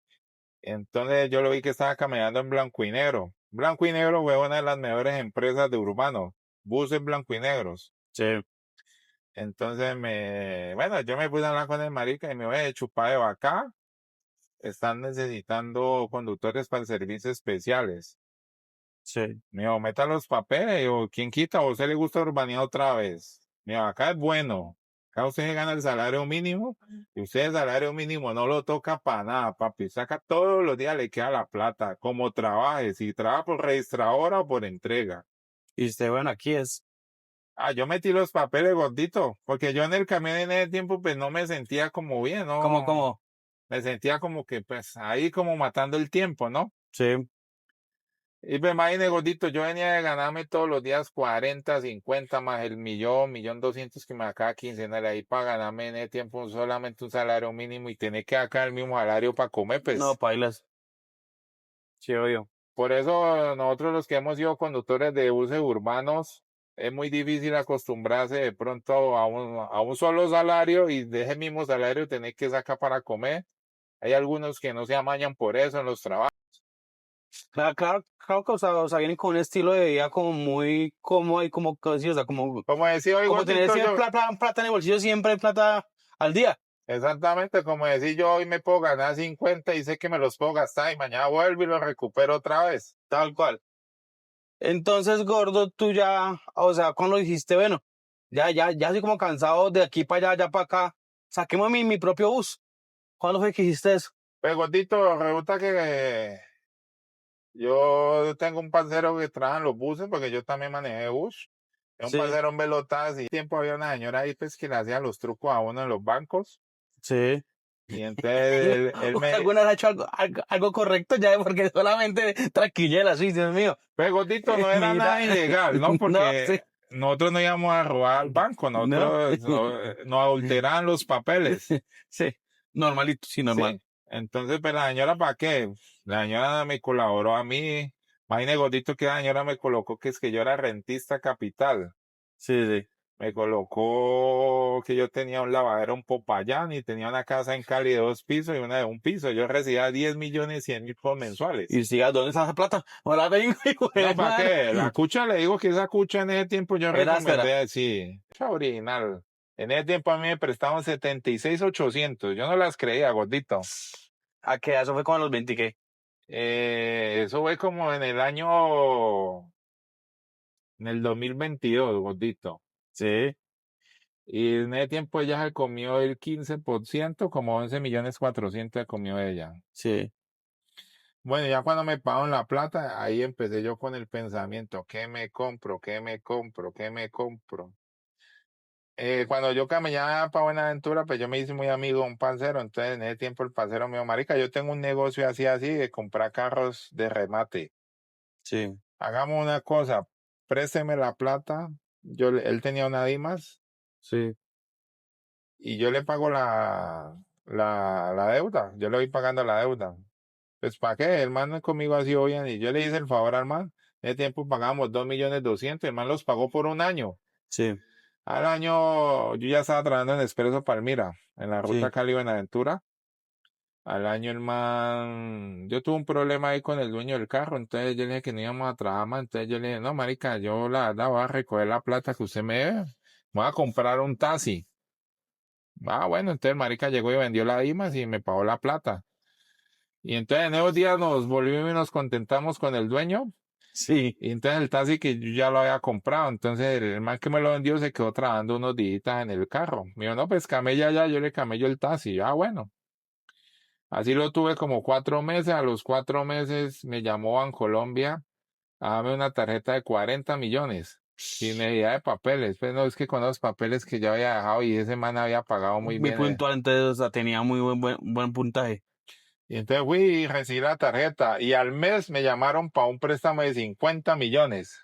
Entonces yo lo vi que estaba caminando en blanco y negro. Blanco y negro fue una de las mejores empresas de Urbano, buses blanco y negros. sí. Entonces bueno, yo me puse a hablar con el marica y me voy a chupar de vaca. Están necesitando conductores para el servicio especiales. Sí. Me dijo, meta los papeles. Yo, ¿quién quita? ¿A usted le gusta urbanía otra vez? Me dijo, acá es bueno. Acá usted se gana el salario mínimo y usted el salario mínimo no lo toca para nada, papi. Saca todos los días, le queda la plata, como trabaje, si trabaja por registradora o por entrega. Y usted, bueno, aquí es. Yo metí los papeles gordito, porque yo en el camión en ese tiempo pues no me sentía como bien, ¿Cómo, ¿no? cómo? Me sentía como que pues ahí como matando el tiempo, ¿no? Sí. Y pues imagínate, gordito, yo venía de ganarme todos los días 40, 50 más el millón, 1.200.000 que me da cada quincenal ahí para ganarme en ese tiempo solamente un salario mínimo y tener que sacar el mismo salario para comer, No, pues. pailas. Sí, obvio. Por eso nosotros los que hemos sido conductores de buses urbanos, es muy difícil acostumbrarse de pronto a un solo salario y de ese mismo salario tener que sacar para comer. Hay algunos que no se amañan por eso en los trabajos. Claro, claro, claro que, o sea, vienen con un estilo de vida como muy cómodo y como, sí, o sea, Como decía hoy, como tener gordito, siempre yo, plata en el bolsillo, siempre hay plata al día. exactamente, como decir yo hoy me puedo ganar 50 y sé que me los puedo gastar y mañana vuelvo y los recupero otra vez. Tal cual. Entonces, gordo, tú ya, o sea, cuando dijiste, bueno, ya estoy como cansado de aquí para allá, allá para acá, saquemos mi propio bus. ¿Cuándo fue que hiciste eso? Pues gordito, resulta que yo tengo un parcero que trabaja en los buses porque yo también manejé bus Un Sí, parcero, un velotaxi. Tiempo había una señora ahí pues que le hacía los trucos a uno en los bancos. sí. Y entonces él ¿Usted me... alguna vez ha hecho algo correcto ya? Porque solamente tranquillela, sí, Dios mío. Pues gordito, no era Mira, nada ilegal, ¿no? no, sí, Porque nosotros no íbamos a robar al banco, no. nosotros nos adulteraban los papeles. Sí, normalito, sí, normal. Sí. Entonces, pues la señora, ¿para qué? La señora me colaboró a mí. Imagínate, gordito, que la señora me colocó que es que yo era rentista capital. Sí, sí. Me colocó que yo tenía un lavadero en Popayán y tenía una casa en Cali de 2 pisos y una de 1 piso. Yo recibía 10.100.000 por mensuales. Y siga, ¿dónde está esa plata? No la tengo, hijo de No, ¿para madre. qué? La cucha, le digo que esa cucha en ese tiempo yo Era áspera. recomendé, sí, cucha original. En ese tiempo a mí me prestaban 76.800. Yo no las creía, gordito. ¿A qué? Eso fue como a los 20, ¿qué? Eso fue como en el 2022, gordito. Sí, Y en ese tiempo ella se comió el 15%, como 11.400.000 se comió ella. sí, Bueno, ya cuando me pagaron la plata, ahí empecé yo con el pensamiento, ¿qué me compro? ¿Qué me compro? ¿Qué me compro? Cuando yo caminaba para Buenaventura, pues yo me hice muy amigo de un parcero, entonces en ese tiempo el parcero me dijo, marica, yo tengo un negocio así de comprar carros de remate. sí, Hagamos una cosa, présteme la plata, él tenía una Dimas, sí, y yo le pago la deuda, yo le voy pagando la deuda. Pues ¿para qué? El man conmigo ha sido bien, y yo le hice el favor al man, en ese tiempo pagamos 2.200.000, el man los pagó por un año. sí, Al año, yo ya estaba trabajando en Expreso Palmira, en la ruta sí, Cali-Buenaventura. Al año el man, yo tuve un problema ahí con el dueño del carro, entonces yo le dije que no íbamos a trabajar más, entonces yo le dije, no, marica, yo la verdad voy a recoger la plata que usted me debe, voy a comprar un taxi. Ah, bueno, entonces el marica llegó y vendió la Dimas y me pagó la plata. Y entonces en esos días nos volvimos y nos contentamos con el dueño, sí, y entonces el taxi que yo ya lo había comprado, entonces el man que me lo vendió se quedó trabajando unos días en el carro. Me dijo, no, pues camella ya, yo le camello el taxi. Yo, ah, bueno. Así lo tuve como 4 meses. A los 4 meses me llamó Bancolombia a darme una tarjeta de 40 millones. Sin necesidad de papeles. Pues no, es que con los papeles que yo había dejado y ese man había pagado muy muy bien. puntual, entonces, o sea, tenía muy buen puntaje. Y entonces fui y recibí la tarjeta. Y al mes me llamaron para un préstamo de 50 millones.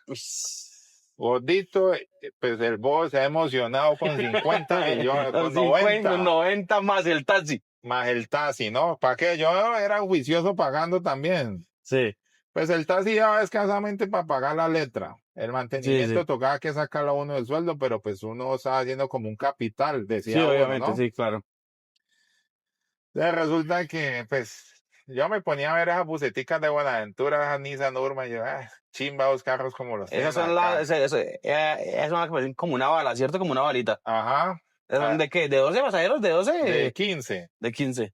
Gordito, pues el boss se ha emocionado con 50 millones, Los con 50, 90, 90 más el taxi. más el taxi, ¿no? ¿Para qué? Yo era juicioso pagando también. Sí, Pues el taxi ya escasamente para pagar la letra. El sí, mantenimiento sí. tocaba que sacarlo a uno del sueldo, pero pues uno estaba haciendo como un capital, Sí, decía uno, obviamente, ¿no? sí, claro. Entonces resulta que, pues, yo me ponía a ver esas buceticas de Buenaventura, esas Nissan Urban, y yo, chimba los carros como los Esas tienen son las, acá. esas son las que parecen como una bala, ¿cierto? Como una balita. Ajá, ¿Esas son de qué? ¿De 12 pasajeros? ¿De de 12? 15. De 15.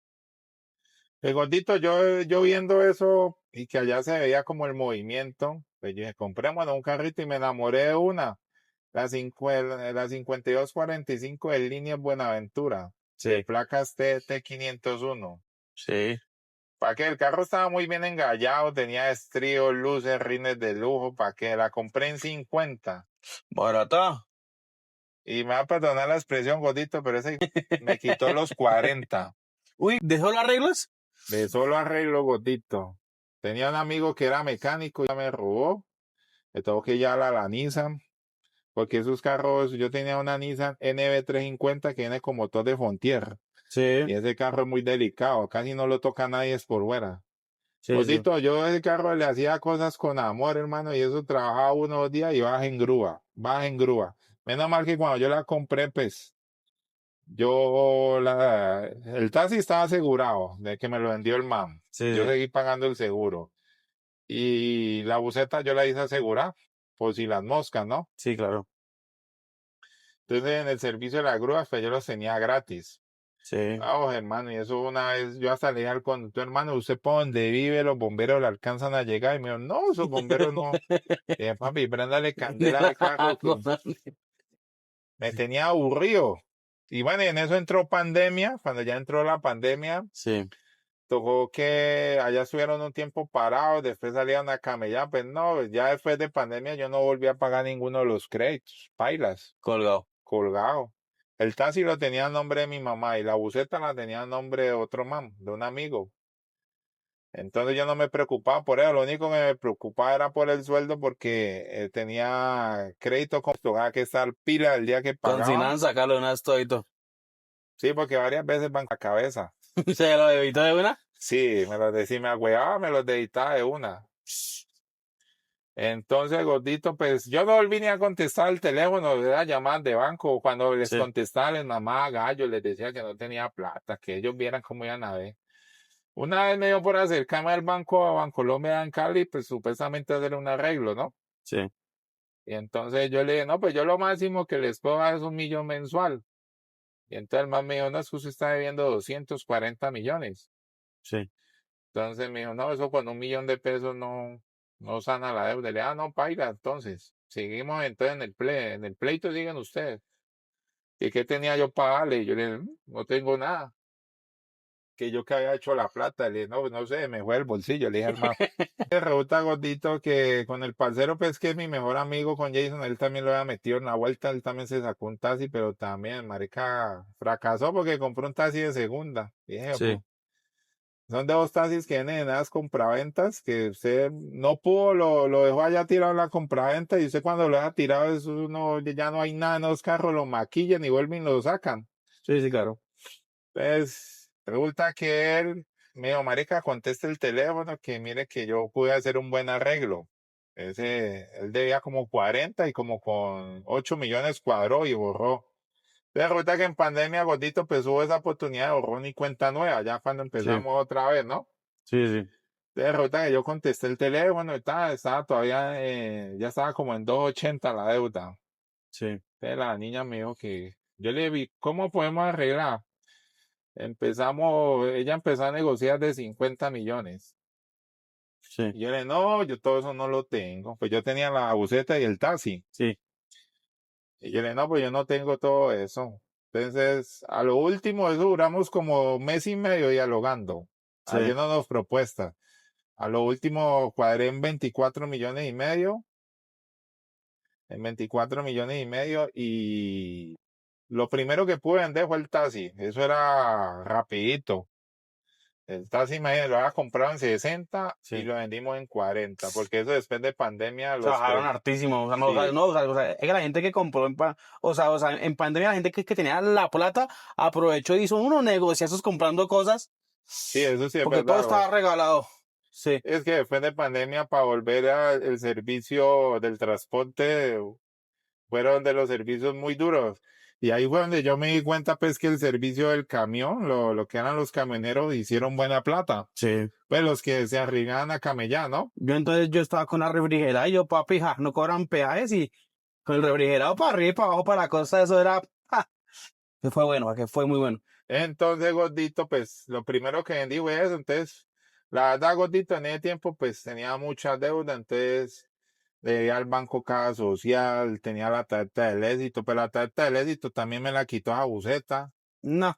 El gordito, yo viendo eso y que allá se veía como el movimiento, pues yo dije, comprémonos un carrito y me enamoré de una, la 5245 de Líneas Buenaventura, de Sí, placas TT501. sí. ¿Para qué? El carro estaba muy bien engallado, tenía estríos, luces, rines de lujo, ¿para qué? La compré en 50. Barata. Y me va a perdonar la expresión, gordito, pero ese me quitó los 40. Uy, ¿dejó los arreglos? De solo arreglo, gordito. Tenía un amigo que era mecánico y ya me robó. Le tengo que llevar a la Nissan, porque esos carros, yo tenía una Nissan NB350 que viene con motor de Frontier, Sí, y ese carro es muy delicado, casi no lo toca nadie es por fuera. sí, sí. Gordito, yo a ese carro le hacía cosas con amor, hermano, y eso trabajaba unos días y baja en grúa, baja en grúa. Menos mal que cuando yo la compré, pues, el taxi estaba asegurado de que me lo vendió el man. Sí, Yo sí. seguí pagando el seguro. Y la buseta yo la hice asegurar, por si las moscas, ¿no? Sí, claro. Entonces en el servicio de la grúa, pues yo los tenía gratis. Sí. Ah, hermano, y eso una vez, yo hasta le dije al conductor, hermano, ¿usted por donde vive? Los bomberos le alcanzan a llegar. Y me dijo, no, esos bomberos no. Y dije, papi, préndale candela al carro que me tenía aburrido. Y bueno, en eso entró pandemia, cuando ya entró la pandemia, Sí, tocó que allá estuvieron un tiempo parados, después salieron a camellar, pues no, ya después de pandemia yo no volví a pagar ninguno de los créditos, pailas, Colgado. colgado. El taxi lo tenía a nombre de mi mamá y la buseta la tenía a nombre de otro man, de un amigo. Entonces yo no me preocupaba por eso, lo único que me preocupaba era por el sueldo porque tenía crédito con tocaba que estar pila el día que Con pagaba. Sinan, sacarlo de una estoito. Sí, porque varias veces van a cabeza. ¿Se lo debitó de una? Sí, me los decía, me agüeaba, me los debitaba de una. Entonces, gordito, pues yo no volví ni a contestar el teléfono, era llamadas de banco. Cuando les Sí. contestaba, les mamaba gallo, les decía que no tenía plata, que ellos vieran cómo iban a ver. Una vez me dio por acercarme al banco, a Bancolombia en Cali, pues supuestamente hacer un arreglo, ¿no? Sí. Y entonces yo le dije, no, pues yo lo máximo que les puedo dar es 1 millón mensual. Y entonces el man me dijo, no, es que usted está debiendo 240 millones. Sí. Entonces me dijo, no, eso con 1 millón de pesos no sana la deuda. Le dije, no, paila, entonces, seguimos entonces en el pleito siguen ustedes. ¿Y qué tenía yo para darle? Y yo le dije, no tengo nada. Que yo que había hecho la plata, le dije, no, no sé, me fue el bolsillo, le dije al man. Resulta gordito que con el parcero, pues que es mi mejor amigo con Jason, él también lo había metido en la vuelta, él también se sacó un taxi, pero también, marica, fracasó porque compró un taxi de segunda. Dije, Sí. son de dos taxis que vienen en las compraventas, que usted no pudo, lo dejó allá tirado en la compraventa y usted cuando lo deja tirado, eso ya no hay nada en los carros, lo maquillan y vuelven y lo sacan. Sí, sí, claro. Pues resulta que él me dijo, marica, conteste el teléfono, que mire que yo pude hacer un buen arreglo. Él debía como 40 y como con 8 millones cuadró y borró. Entonces resulta que en pandemia, gordito, pues hubo esa oportunidad de borrón y cuenta nueva, ya cuando Sí. empezamos otra vez, ¿no? Sí, sí. Entonces resulta que yo contesté el teléfono y tal, estaba todavía, ya estaba como en 280 la deuda. Sí. Entonces la niña me dijo que, yo le vi, ¿cómo podemos arreglar? Ella empezó a negociar de 50 millones. Sí. Y yo le dije, no, yo todo eso no lo tengo. Pues yo tenía la buseta y el taxi. Sí. Y yo le dije, no, pues yo no tengo todo eso. Entonces, a lo último, eso duramos como 1 mes y medio dialogando, Sí. haciéndonos propuestas. A lo último cuadré en 24 millones y medio. En 24 millones y medio. Y lo primero que pude vender fue el taxi. Eso era rapidito. El taxi, imagínate, lo había comprado en 60 y Sí. lo vendimos en 40, porque eso después de pandemia Se los bajaron hartísimo. O sea, no, sí, no, o sea, es que la gente que compró o sea, en pandemia la gente que tenía la plata aprovechó y hizo unos negociazos comprando cosas sí, eso sí es porque todo verdad, estaba regalado. Sí. es que después de pandemia para volver al servicio del transporte fueron de los servicios muy duros. Y ahí fue donde yo me di cuenta pues que el servicio del camión, lo que eran los camioneros, hicieron buena plata. Sí. Pues los que se arriesgaban a camellar, ¿no? Yo estaba con la refrigerada y yo, papi, ja, no cobran peajes y con el refrigerado para arriba y para abajo para la costa, eso era, que fue bueno, que fue muy bueno. Entonces, gordito, pues lo primero que vendí fue eso. Entonces, la verdad, gordito, en ese tiempo, pues tenía mucha deuda. Entonces, debía al banco Caja Social, tenía la tarjeta del éxito, pero la tarjeta del éxito también me la quitó a Buceta. No.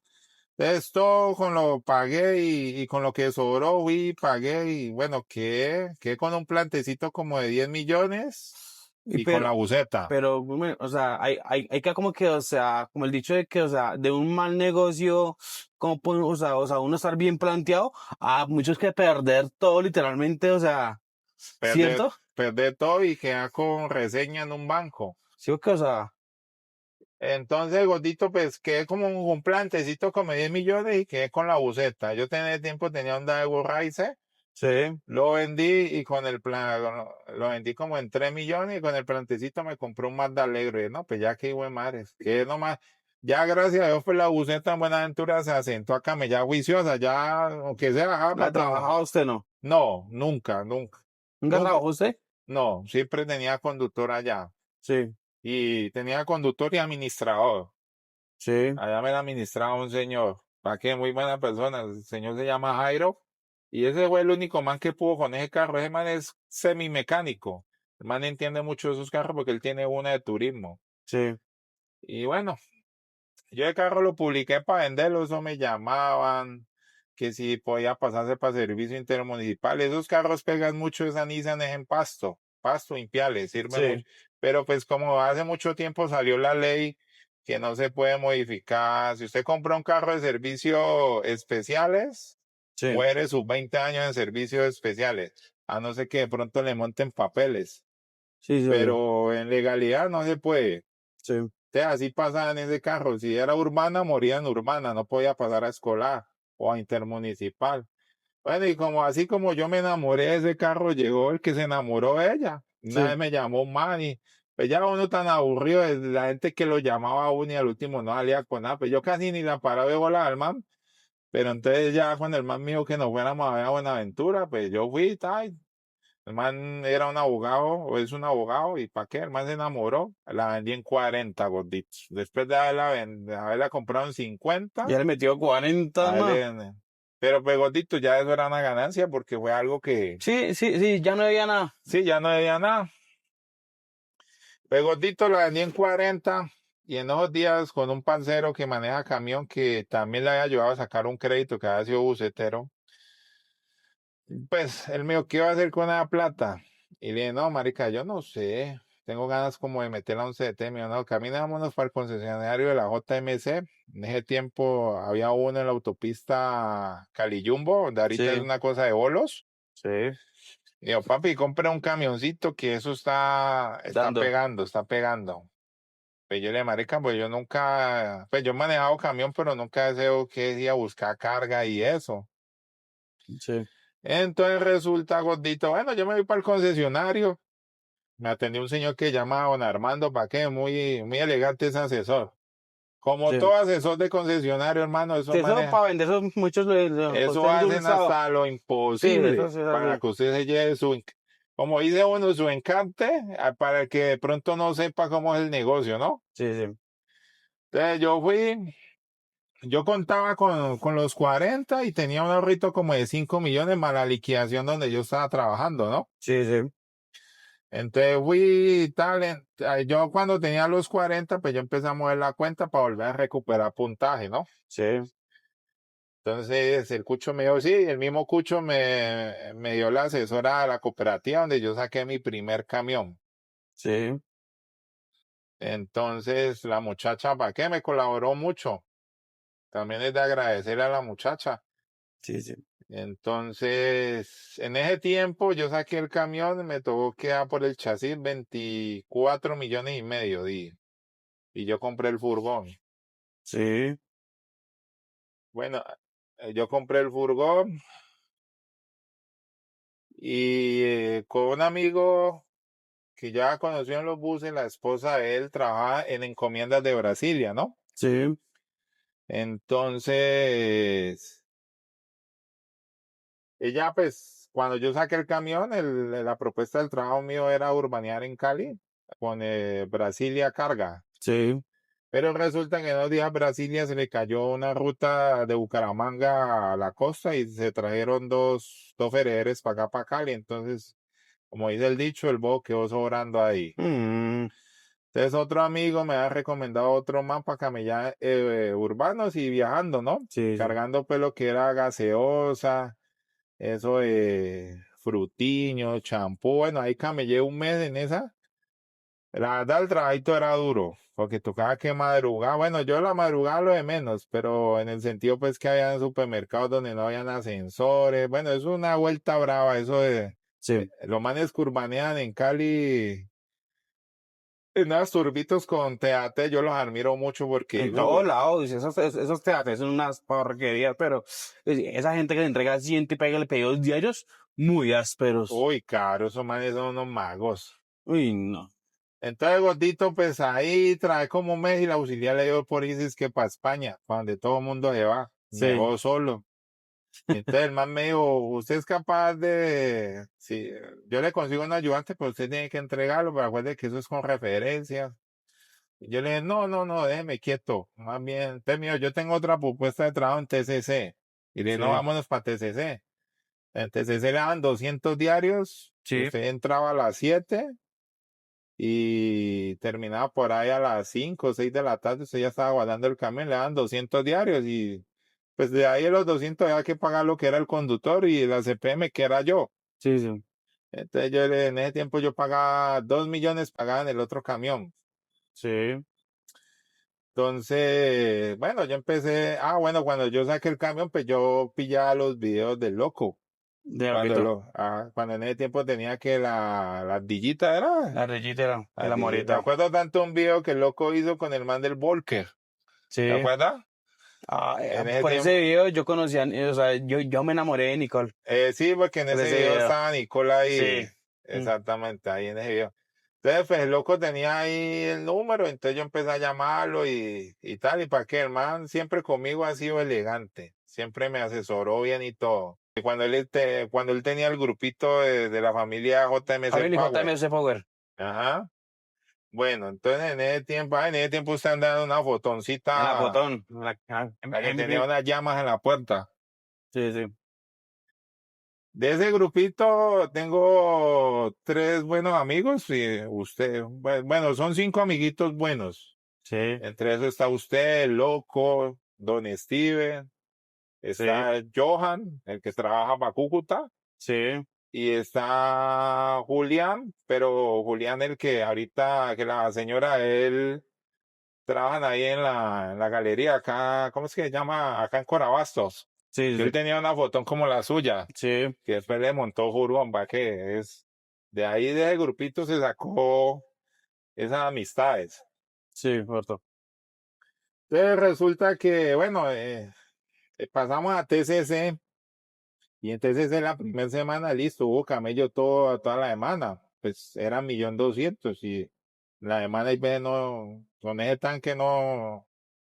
Entonces, todo con lo pagué y con lo que sobró, fui, pagué y bueno, quedé con un plantecito como de 10 millones y con la Pero, Buceta. bueno, o sea, hay que como que, o sea, como el dicho de que, o sea, de un mal negocio, como, o sea, uno estar bien planteado, a muchos que perder todo literalmente, o sea, Perder, ¿cierto? perder todo y quedar con reseña en un banco. Sí, porque, o sea, Entonces, gordito, pues quedé como un plantecito como 10 millones y quedé con la buceta. Yo tenía tiempo, tenía un Daewoo Rice, sí, lo vendí y con el plan, lo vendí como en 3 millones y con el plantecito me compré un Mazda Alegre. No, pues ya que buen madre, que nomás, ya gracias a Dios pues la buceta en Buenaventura se asentó acá, me ya juiciosa, ya, aunque sea, ¿la trabajaba usted no? no, nunca, nunca, ¿Nunca nunca, trabajó usted? no, siempre tenía conductor allá Sí, y tenía conductor y administrador. sí, Allá me la administraba un señor, ¿para qué? Muy buena persona, el señor se llama Jairo, y ese fue el único man que pudo con ese carro, ese man es semimecánico, el man entiende mucho de esos carros porque él tiene una de turismo, sí, y bueno, yo el carro lo publiqué para venderlo, eso me llamaban, que si podía pasarse para servicio intermunicipal. Esos carros pegan mucho, esa Nissan es en Pasto, Impiales, sirve mucho. Sí, Pero pues como hace mucho tiempo salió la ley que no se puede modificar, si usted compra un carro de servicio especiales, sí, muere sus 20 años en servicios especiales, a no ser que de pronto le monten papeles, sí, sí, obvio. pero en legalidad no se puede. Sí, Entonces, así pasaba en ese carro. Si era urbana, moría en urbana, no podía pasar a escolar o a intermunicipal. Bueno, y como así como yo me enamoré de ese carro, llegó el que se enamoró de ella. Una sí. vez me llamó man y pues ya uno tan aburrido de la gente que lo llamaba a uno y al último no salía con nada. Pues yo casi ni la paraba de bola al man. Pero entonces ya cuando el man me dijo que nos fuéramos a ver a Buenaventura, pues yo fui, tal. El man era un abogado, o es un abogado, ¿y para qué? El man se enamoró, la vendí en 40 gorditos. Después de haberla comprado en 50, Ya le metió 40 a él más. pero pues gordito, ya eso era una ganancia porque fue algo que, Sí, sí, sí, ya no había nada. sí, ya no debía nada. Pues gordito la vendí en 40 y en esos días con un parcero que maneja camión que también le había ayudado a sacar un crédito que había sido bucetero. Pues él me dijo, ¿qué iba a hacer con esa plata? Y le dije, no, marica, yo no sé. Tengo ganas como de meterla a un CDT. Me dijo, no, caminámonos para el concesionario de la JMC. En ese tiempo había uno en la autopista Cali-Jumbo, donde ahorita es Sí, una cosa de bolos. sí, Y yo, papi, compra un camioncito que eso está dando. pegando, está pegando. Pues yo le dije, marica, pues yo nunca, pues yo he manejado camión, pero nunca deseo que decía buscar carga y eso. Sí, Entonces resulta, gordito, bueno, yo me voy para el concesionario. Me atendió un señor que llamaba Don Armando Paqué, muy, muy elegante ese asesor. Como sí. todo asesor de concesionario, hermano, eso Sí, eso maneja, para vender, eso muchos lo eso poseen hacen endulzado. hasta lo Sí, eso imposible sí es para así. que usted se lleve como dice uno, su encante, para el que de pronto no sepa cómo es el negocio, ¿no? Sí, sí, Entonces yo contaba con los 40 y tenía un ahorrito como de 5 millones más la liquidación donde yo estaba trabajando, ¿no? sí, sí, Entonces fui y tal, yo cuando tenía los 40, pues yo empecé a mover la cuenta para volver a recuperar puntaje, ¿no? sí, Entonces el Cucho me dijo, sí, el mismo Cucho me dio la asesora a la cooperativa donde yo saqué mi primer camión. sí, Entonces la muchacha, ¿para qué? Me colaboró mucho. También es de agradecer a la muchacha. sí, sí, Entonces, en ese tiempo yo saqué el camión y me tocó quedar por el chasis 24 millones y medio, y yo compré el furgón. sí, Bueno, yo compré el furgón y con un amigo que ya conoció en los buses, la esposa de él trabaja en encomiendas de Brasilia, ¿no? sí, Entonces, ella pues, cuando yo saqué el camión, la propuesta del trabajo mío era urbanear en Cali con Brasilia Carga. sí, Pero resulta que en unos días a Brasilia se le cayó una ruta de Bucaramanga a la costa y se trajeron dos ferederes para acá, para Cali. Entonces, como dice el dicho, el bobo quedó sobrando ahí. mm, Entonces, otro amigo me ha recomendado otro mapa camellar urbanos y viajando, ¿no? sí, sí, Cargando pues lo que era gaseosa, eso de frutiño, champú. Bueno, ahí camellé un mes en esa. La verdad, el trabajito era duro, porque tocaba que madrugar. Bueno, yo la madrugada lo de menos, pero en el sentido pues que había supermercados donde no habían ascensores. Bueno, es una vuelta brava eso de sí. los manes que urbanean en Cali, en unos turbitos con TAT, yo los admiro mucho porque, En todos lados, dice, esos teatros son unas porquerías, pero esa gente que le entrega 100 y pega pedidos diarios, muy ásperos. uy, caro, esos manes son unos magos. Uy, no. Entonces, gordito, pues ahí trae como un mes y la auxiliar le dio por irse es que para España, para donde todo el mundo se va. Me Sí, dejó solo. Entonces el man me dijo, usted es capaz de, si yo le consigo un ayudante, pero usted tiene que entregarlo, pero acuerde que eso es con referencias. Y yo le dije, no, no, no, déjeme quieto. Más bien, entonces mío, yo tengo otra propuesta de trabajo en TCC. Y le dije, no, sí, vámonos para TCC. En TCC le daban 200 diarios, sí, usted entraba a las 7 y terminaba por ahí a las 5 o 6 de la tarde, usted ya estaba guardando el camión, le daban 200 diarios y Pues de ahí de los 200 había que pagar lo que era el conductor y la CPM que era yo. Sí, sí. Entonces en ese tiempo yo pagaba 2 millones, pagaba en el otro camión. Sí. Entonces, bueno, yo empecé, bueno, cuando yo saqué el camión, pues yo pillaba los videos del loco. De loquito. Cuando en ese tiempo tenía que la ardillita era, La reyitera, el me amorita. acuerdo tanto un video que el loco hizo con el man del Volker. ¿Te Sí. acuerdas? En ese Por ese tiempo, video yo conocía, o sea, yo me enamoré de Nicole. sí, porque en Por ese ese video video. estaba Nicola Sí. ahí, Mm. exactamente, ahí en ese video. Entonces, pues el loco tenía ahí el número, entonces yo empecé a llamarlo y tal, y para qué, el man siempre conmigo ha sido elegante, siempre me asesoró bien y todo. Y cuando él tenía el grupito de la familia JMC Family Power, JMS Power. ajá, bueno, entonces en ese tiempo usted andaba en una En la fotoncita, fotón. la que tenía unas llamas en la puerta. Sí, sí. De ese grupito tengo 3 buenos amigos y usted, bueno, son 5 amiguitos buenos. Sí, Entre eso está usted, el loco, Don Steven, sí, está Johan, el que trabaja para Cúcuta, sí. y está Julián, pero Julián el que ahorita, que la señora, él trabajan ahí en la galería acá, ¿cómo es que se llama? Acá en Corabastos. Sí, Que él sí. tenía una fotón como la suya, Sí, que después le montó Juromba, que es, de ahí de ese grupito se sacó esas amistades. sí, corto. Entonces resulta que, bueno, pasamos a TCC y en TCC la primera semana, listo, hubo camello toda la semana, pues era 1.200.000 y la semana y ve no, con ese tanque no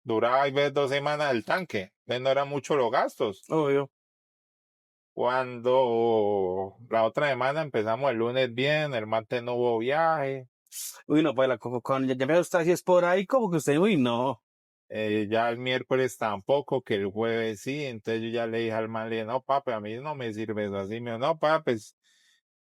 duraba y ve 2 semanas el tanque, entonces no eran muchos los gastos. Obvio. Cuando la otra semana empezamos el lunes bien, el martes no hubo viaje, Uy, no, pues ya me gusta si es por ahí, como que usted, uy, no. ya el miércoles tampoco, que el jueves sí, entonces yo ya le dije al man, le dije, no papi, a mí no me sirve eso así, me dijo, no papi, pues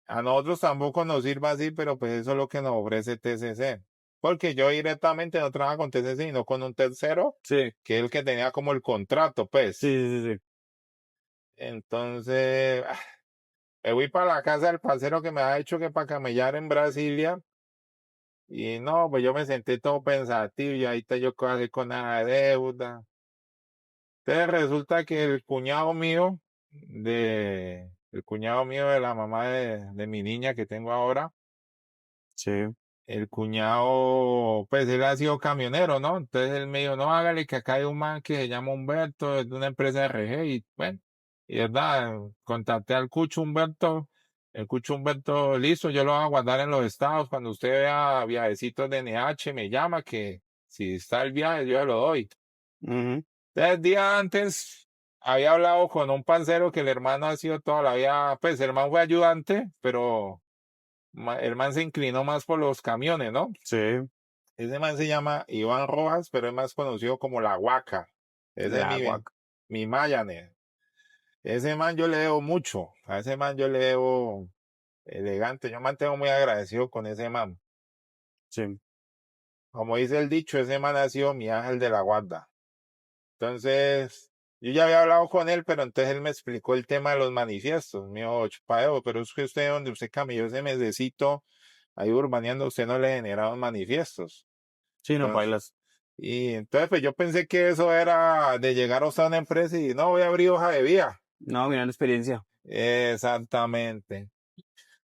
a nosotros tampoco nos sirve así, pero pues eso es lo que nos ofrece TCC, porque yo directamente no trabajo con TCC, sino con un tercero, Sí, que es el que tenía como el contrato, pues, sí, sí, sí. entonces, me fui para la casa del parcero que me ha hecho que para camellar en Brasilia. Y no, pues yo me sentí todo pensativo y ahí está yo qué voy a hacer con la deuda. Entonces resulta que el cuñado mío de la mamá de mi niña que tengo ahora, Sí. el cuñado, pues él ha sido camionero, ¿no? Entonces él me dijo, no, hágale que acá hay un man que se llama Humberto, es de una empresa de RG y bueno, y verdad, contacté al Cucho Humberto, el Cucho Humberto, listo, yo lo voy a guardar en los estados, cuando usted vea viajecitos de NH, me llama que si está el viaje yo se lo doy. Ujú. Entonces el día antes había hablado con un parcero que el hermano ha sido toda la vida, pues el man fue ayudante, pero el man se inclinó más por los camiones, ¿no? Sí, Ese man se llama Iván Rojas, pero es más conocido como La Huaca. Ese es la mi, guac. mi Mayane. Ese man yo le debo mucho. A ese man yo le debo elegante. Yo mantengo muy agradecido con ese man. Sí. Como dice el dicho, ese man ha sido mi ángel de la guarda. Entonces, yo ya había hablado con él, pero entonces él me explicó el tema de los manifiestos. Me dijo, Chupadeo, pero es que usted, donde usted cambió ese mesecito, ahí urbaneando, usted no le generaron manifiestos. Sí, no Entonces, bailas. y entonces pues yo pensé que eso era de llegar a usted a una empresa y no voy a abrir hoja de vida. No, mira la experiencia. Exactamente.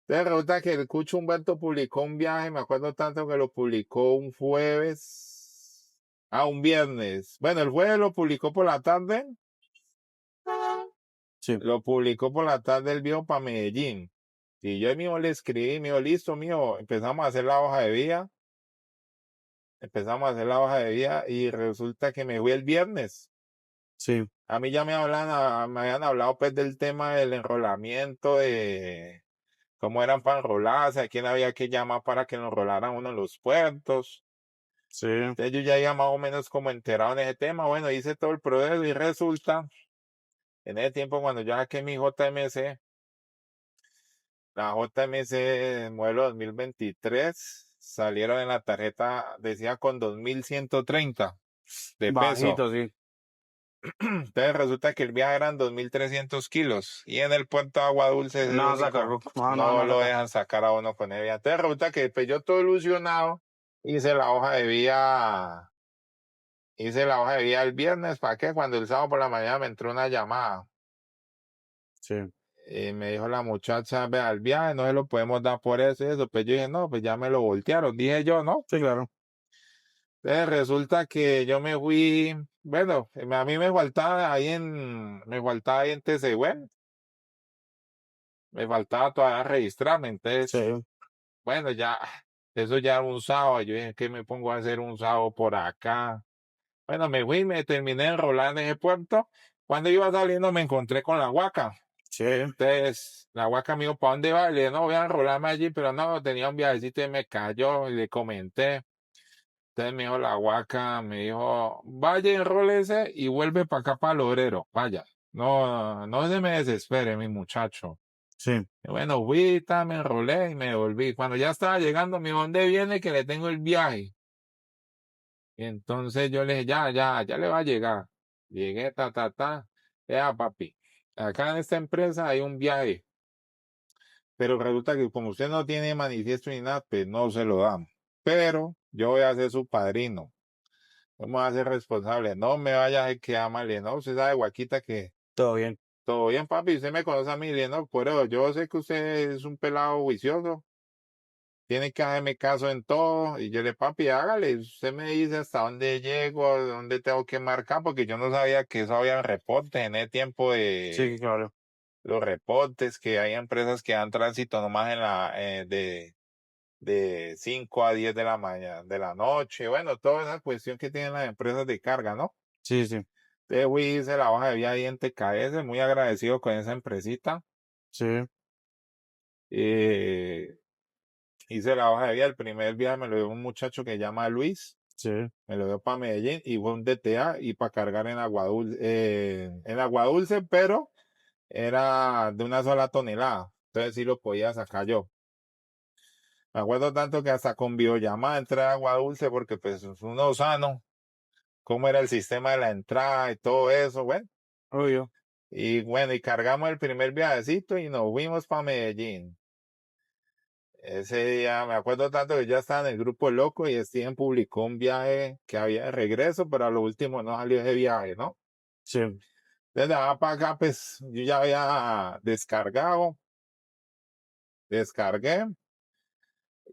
Entonces resulta que el Cucho Humberto publicó un viaje, me acuerdo tanto que lo publicó un jueves, un viernes. Bueno, el jueves lo publicó por la tarde, Sí. el viejo para Medellín. Y yo mismo le escribí, mío, listo, mío, empezamos a hacer la hoja de vida y resulta que me fui el viernes. Sí. A mí ya me habían hablado pues del tema del enrolamiento, de cómo eran para enrolarse, a quién había que llamar para que nos enrolaran uno en los puertos. Sí. Entonces yo ya iba más o menos como enterado en ese tema. Bueno, hice todo el proceso y resulta, en ese tiempo cuando yo saqué mi JMC, la JMC modelo 2023, salieron en la tarjeta, decía con 2.130 de peso. Bajito, sí. Entonces resulta que el viaje eran 2.300 kilos y en el puerto de Agua Dulce es el No, único, saca. No, no, no no, lo saca. dejan sacar a uno con el viaje. Entonces resulta que pues, yo todo ilusionado hice la hoja de vía, hice la hoja de vía el viernes, ¿para qué? Cuando el sábado por la mañana me entró una llamada Sí. y me dijo la muchacha, vea, el viaje no se lo podemos dar por eso y eso. Pues yo dije, no, pues ya me lo voltearon, dije yo, ¿no? Sí, claro. Entonces resulta que yo me fui, bueno, a mí me faltaba ahí en TCW, me faltaba todavía registrarme, Sí. entonces, bueno, ya, eso ya era un sábado, yo dije, ¿qué me pongo a hacer un sábado por acá? Bueno, me fui, me terminé de enrolar en ese puerto, cuando iba saliendo me encontré con la Guaca, Sí. entonces, la Guaca me dijo, ¿para dónde va? Y le dije, no, voy a enrolarme allí, pero no, tenía un viajecito y me cayó, y le comenté. Entonces me dijo la Guaca, me dijo, vaya, enrólese y vuelve para acá para el obrero, vaya. No, no se me desespere, mi muchacho. Sí. Y bueno, fui, me enrolé y me volví. Cuando ya estaba llegando, me dijo, ¿dónde viene que le tengo el viaje? Y entonces yo le dije, ya le va a llegar. Llegué, vea, papi, acá en esta empresa hay un viaje, pero resulta que como usted no tiene manifiesto ni nada, pues no se lo dan. Pero yo voy a ser su padrino. Vamos a ser responsables. No me vaya a quedar mal. No, usted sabe, Guaquita, que Todo bien. todo bien, papi. Usted me conoce a mí. No, pero yo sé que usted es un pelado juicioso. Tiene que hacerme caso en todo. Y yo le, papi, hágale. Usted me dice hasta dónde llego, dónde tengo que marcar, porque yo no sabía que eso había reportes en el tiempo Sí, de claro. los reportes, que hay empresas que dan tránsito nomás de 5 a 10 de la mañana, de la noche. Bueno, toda esa cuestión que tienen las empresas de carga, ¿no? Sí, sí. Entonces fui, hice la hoja de vida ahí en TKS, muy agradecido con esa empresita. Sí. Eh, hice la hoja de vida, el primer viaje me lo dio un muchacho que se llama Luis, Sí. me lo dio para Medellín y fue un DTA y para cargar en Agua Dulce, pero era de una sola tonelada, entonces sí lo podía sacar yo. Me acuerdo tanto que hasta con videollamada entré a Agua Dulce porque pues uno sano, cómo era el sistema de la entrada y todo eso, bueno. Obvio. Y bueno, y cargamos el primer viajecito y nos fuimos para Medellín. Ese día me acuerdo tanto que ya estaba en el grupo loco y Steven publicó un viaje que había de regreso, pero a lo último no salió ese viaje, ¿no? Sí. Desde allá para acá, pues yo ya había descargado, descargué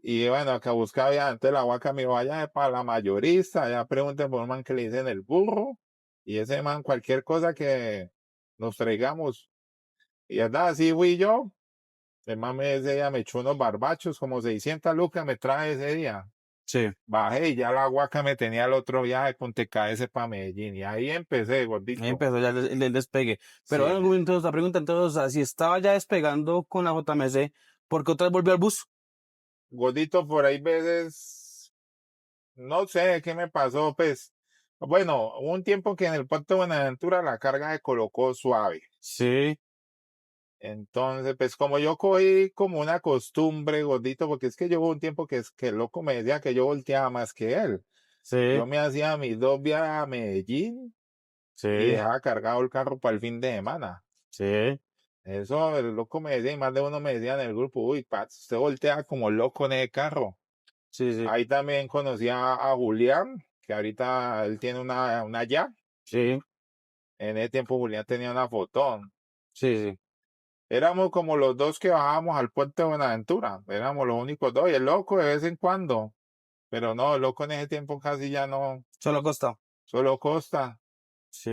y bueno, acá buscaba ya antes la vaca me vaya para la mayorista, ya pregunten por un man que le dicen el burro y ese man cualquier cosa que nos traigamos. Y verdad, así fui yo. El mame ese día me echó unos barbachos, como 600 lucas me traje ese día. Sí. Bajé y ya la guaca me tenía el otro viaje con TKS para Medellín. Y ahí empecé, Ahí gordito. empezó ya el despegue. Pero Sí. ahora entonces, la pregunta entonces, o sea, si estaba ya despegando con la JMC, ¿por qué otra vez volvió al bus? Gordito, por ahí veces, no sé qué me pasó, pues. Bueno, hubo un tiempo que en el puerto de Buenaventura la carga se colocó suave. Sí, Entonces, pues como yo cogí como una costumbre, gordito, porque es que yo hubo un tiempo que el loco me decía que yo volteaba más que él. sí, Yo me hacía mis 2 viajes a Medellín y sí, dejaba cargado el carro para el fin de semana. sí, Eso, el loco me decía, y más de uno me decía en el grupo, uy, Pat, usted voltea como loco en ese carro. sí, sí, Ahí también conocí a Julián, que ahorita él tiene una ya. sí, En ese tiempo Julián tenía una fotón. sí, sí. Éramos como los dos que bajábamos al puerto de Buenaventura. Éramos los únicos dos. Y el loco de vez en cuando. Pero no, el loco en ese tiempo casi ya no. Solo Costa. Solo Costa. Sí.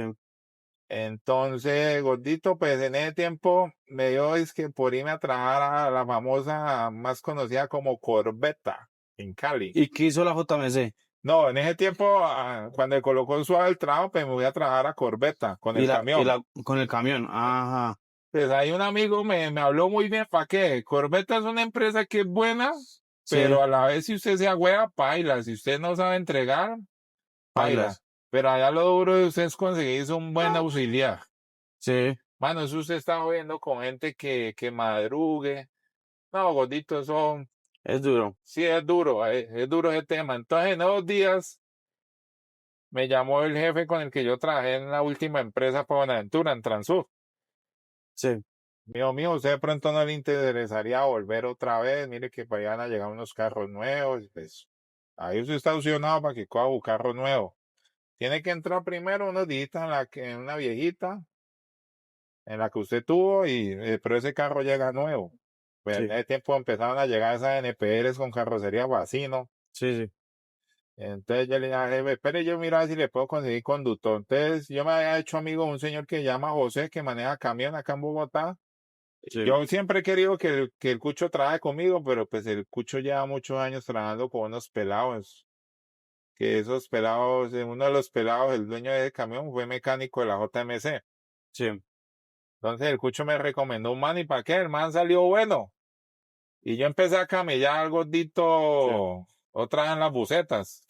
Entonces, gordito, pues en ese tiempo me dio es que por irme a trabajar a la famosa, más conocida como Corbeta, en Cali. ¿Y qué hizo la JMC? No, en ese tiempo, cuando colocó suave el trabajo, pues me voy a trabajar a Corbeta con el camión. Con el camión. Ajá. Pues ahí un amigo me habló muy bien, ¿para qué? Corbeta es una empresa que es buena, Sí, pero a la vez si usted se agüea, paila. Si usted no sabe entregar, paila. bailas. Pero allá lo duro de usted es conseguirse un buen auxiliar. Sí, Mano, eso usted está viendo con gente que madrugue. No, gordito, eso es duro. sí es duro ese tema. Entonces, en esos días me llamó el jefe con el que yo trabajé en la última empresa para Buenaventura, en Transur. Sí, Me dijo, mijo, ¿usted de pronto no le interesaría volver otra vez? Mire que para allá van a llegar unos carros nuevos. Y pues, ahí usted está opcionado para que coja un carro nuevo. Tiene que entrar primero unos días en una viejita, en la que usted tuvo, pero ese carro llega nuevo. Pues en sí, ese tiempo empezaron a llegar esas NPRs con carrocería así, ¿no? sí, sí, Entonces yo le dije, jefe, espere, yo mira si le puedo conseguir conductor. Entonces yo me había hecho amigo de un señor que se llama José, que maneja camión acá en Bogotá. sí, Yo siempre he querido que el Cucho trabaje conmigo, pero pues el Cucho lleva muchos años trabajando con unos pelados. Que esos pelados, uno de los pelados, el dueño de ese camión, fue mecánico de la JMC. sí, Entonces el Cucho me recomendó un man y para qué, el man salió bueno. Y yo empecé a camellar al sí, gordito otra vez en las bucetas.